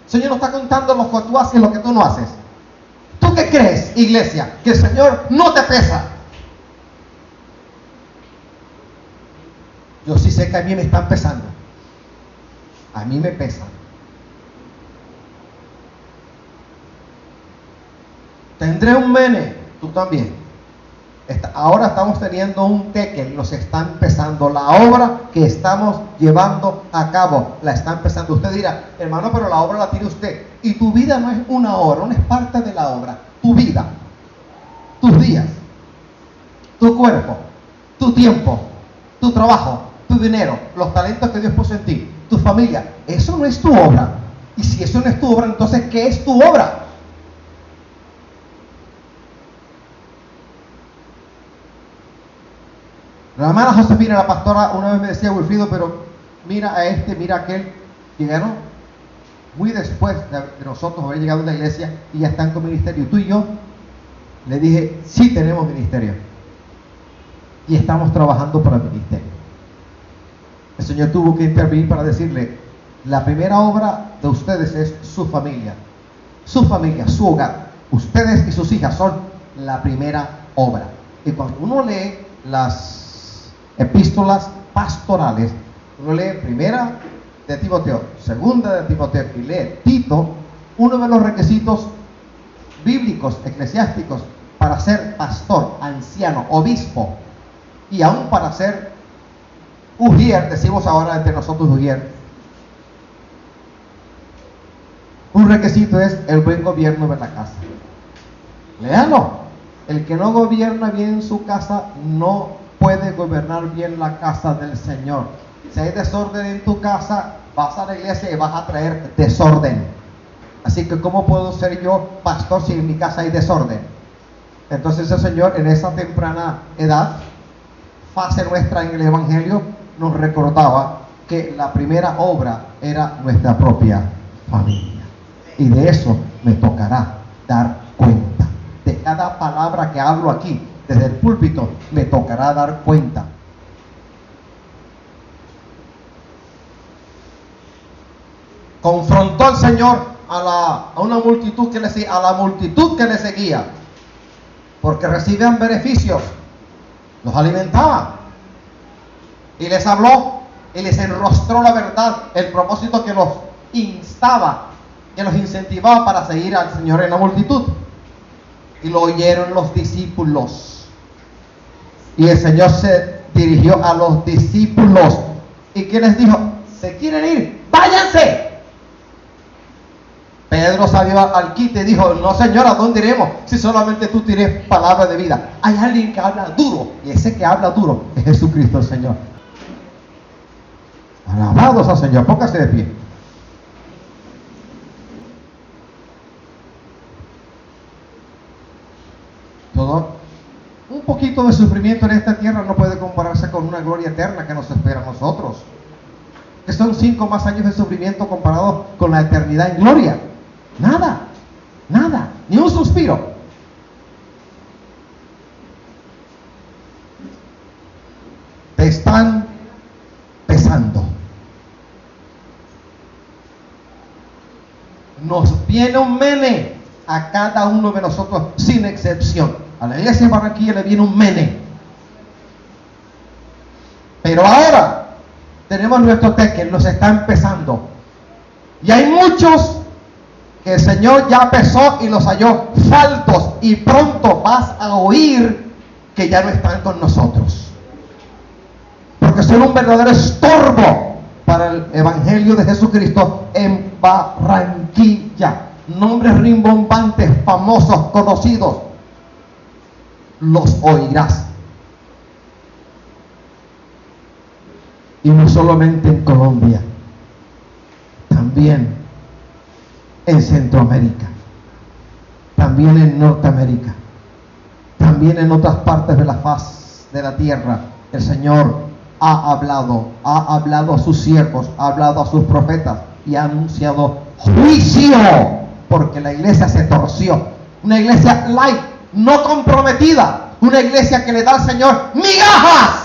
El Señor no está contando lo que tú haces y lo que tú no haces. ¿Tú qué crees, iglesia? Que el Señor no te pesa. Yo sí sé que a mí me están pesando. A mí me pesan. Tendré un mene, tú también. Ahora estamos teniendo un tekel, nos está empezando la obra que estamos llevando a cabo, la está empezando. Usted dirá, hermano, pero la obra la tiene usted. Y tu vida no es una obra, no es parte de la obra. Tu vida, tus días, tu cuerpo, tu tiempo, tu trabajo, tu dinero, los talentos que Dios puso en ti, tu familia, eso no es tu obra. Y si eso no es tu obra, entonces ¿qué es tu obra? La hermana Josefina, la pastora, una vez me decía, Wilfrido, pero mira a este, mira a aquel. Llegaron muy después de nosotros haber llegado a la iglesia y ya están con ministerio. Tú y yo, le dije, sí tenemos ministerio. Y estamos trabajando para el ministerio. El Señor tuvo que intervenir para decirle, la primera obra de ustedes es su familia, su hogar. Ustedes y sus hijas son la primera obra. Y cuando uno lee las epístolas pastorales, uno lee primera de Timoteo, segunda de Timoteo y lee Tito, uno de los requisitos bíblicos, eclesiásticos, para ser pastor, anciano, obispo, y aún para ser ujier, decimos ahora entre nosotros ujier, un requisito es el buen gobierno de la casa. Léalo. El que no gobierna bien su casa no puede gobernar bien la casa del Señor. Si hay desorden en tu casa, vas a la iglesia y vas a traer desorden. Así que ¿cómo puedo ser yo pastor si en mi casa hay desorden? Entonces el Señor en esa temprana edad, fase nuestra en el Evangelio, nos recordaba que la primera obra era nuestra propia familia. Y de eso me tocará dar cuenta. De cada palabra que hablo aquí, desde el púlpito, me tocará dar cuenta. Confrontó el Señor a una multitud que le seguía, a la multitud que le seguía, porque recibían beneficios, los alimentaba y les habló y les enrostró la verdad, el propósito que los instaba, que los incentivaba para seguir al Señor en la multitud. Y lo oyeron los discípulos. Y el Señor se dirigió a los discípulos. ¿Y qué les dijo? ¿Se quieren ir? ¡Váyanse! Pedro salió al quite y dijo, no Señor, ¿a dónde iremos? Si solamente tú tienes palabra de vida. Hay alguien que habla duro. Y ese que habla duro es Jesucristo el Señor. Alabados al Señor. Póngase de pie. Un poquito de sufrimiento en esta tierra no puede compararse con una gloria eterna que nos espera a nosotros. Que son 5 más años de sufrimiento comparados con la eternidad en gloria. Nada, ni un suspiro. te están pesando. Nos viene un mene a cada uno de nosotros sin excepción. A la iglesia de Barranquilla le viene un mene. Pero ahora tenemos nuestro teque, nos está empezando. Y hay muchos que el Señor ya pesó y los halló faltos. Y pronto vas a oír que ya no están con nosotros. Porque son un verdadero estorbo para el Evangelio de Jesucristo en Barranquilla. Nombres rimbombantes, famosos, conocidos. Los oirás. Y no solamente en Colombia, también en Centroamérica, también en Norteamérica, también en otras partes de la faz de la tierra. El Señor ha hablado a sus siervos, ha hablado a sus profetas y ha anunciado juicio, porque la iglesia se torció. Una iglesia light, no comprometida, una iglesia que le da al Señor migajas.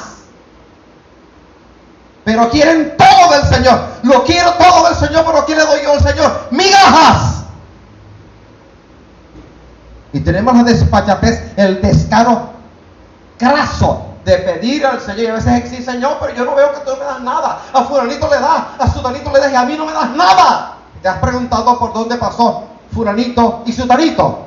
Pero quieren todo del Señor. Lo quiero todo del Señor, pero ¿qué le doy yo al Señor? Migajas. Y tenemos la despachatez, el descaro craso de pedir al Señor. Y a veces exige, Señor, pero yo no veo que tú me das nada. A fulanito le das, a sutanito le das y a mí no me das nada. ¿Te has preguntado por dónde pasó fulanito y sutanito?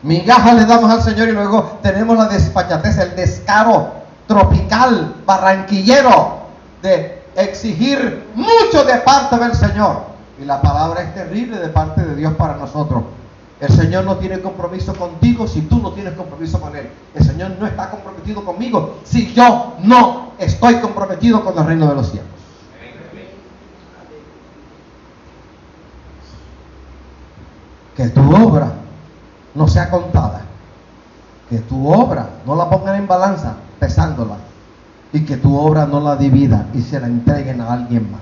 Migajas le damos al Señor y luego tenemos la despachatez, el descaro tropical, barranquillero, de exigir mucho de parte del Señor. Y la palabra es terrible de parte de Dios para nosotros. El Señor no tiene compromiso contigo si tú no tienes compromiso con Él. El Señor no está comprometido conmigo si yo no estoy comprometido con el reino de los cielos. Que tu obra no sea contada. Que tu obra no la pongan en balanza, pesándola, y que tu obra no la divida y se la entreguen a alguien más.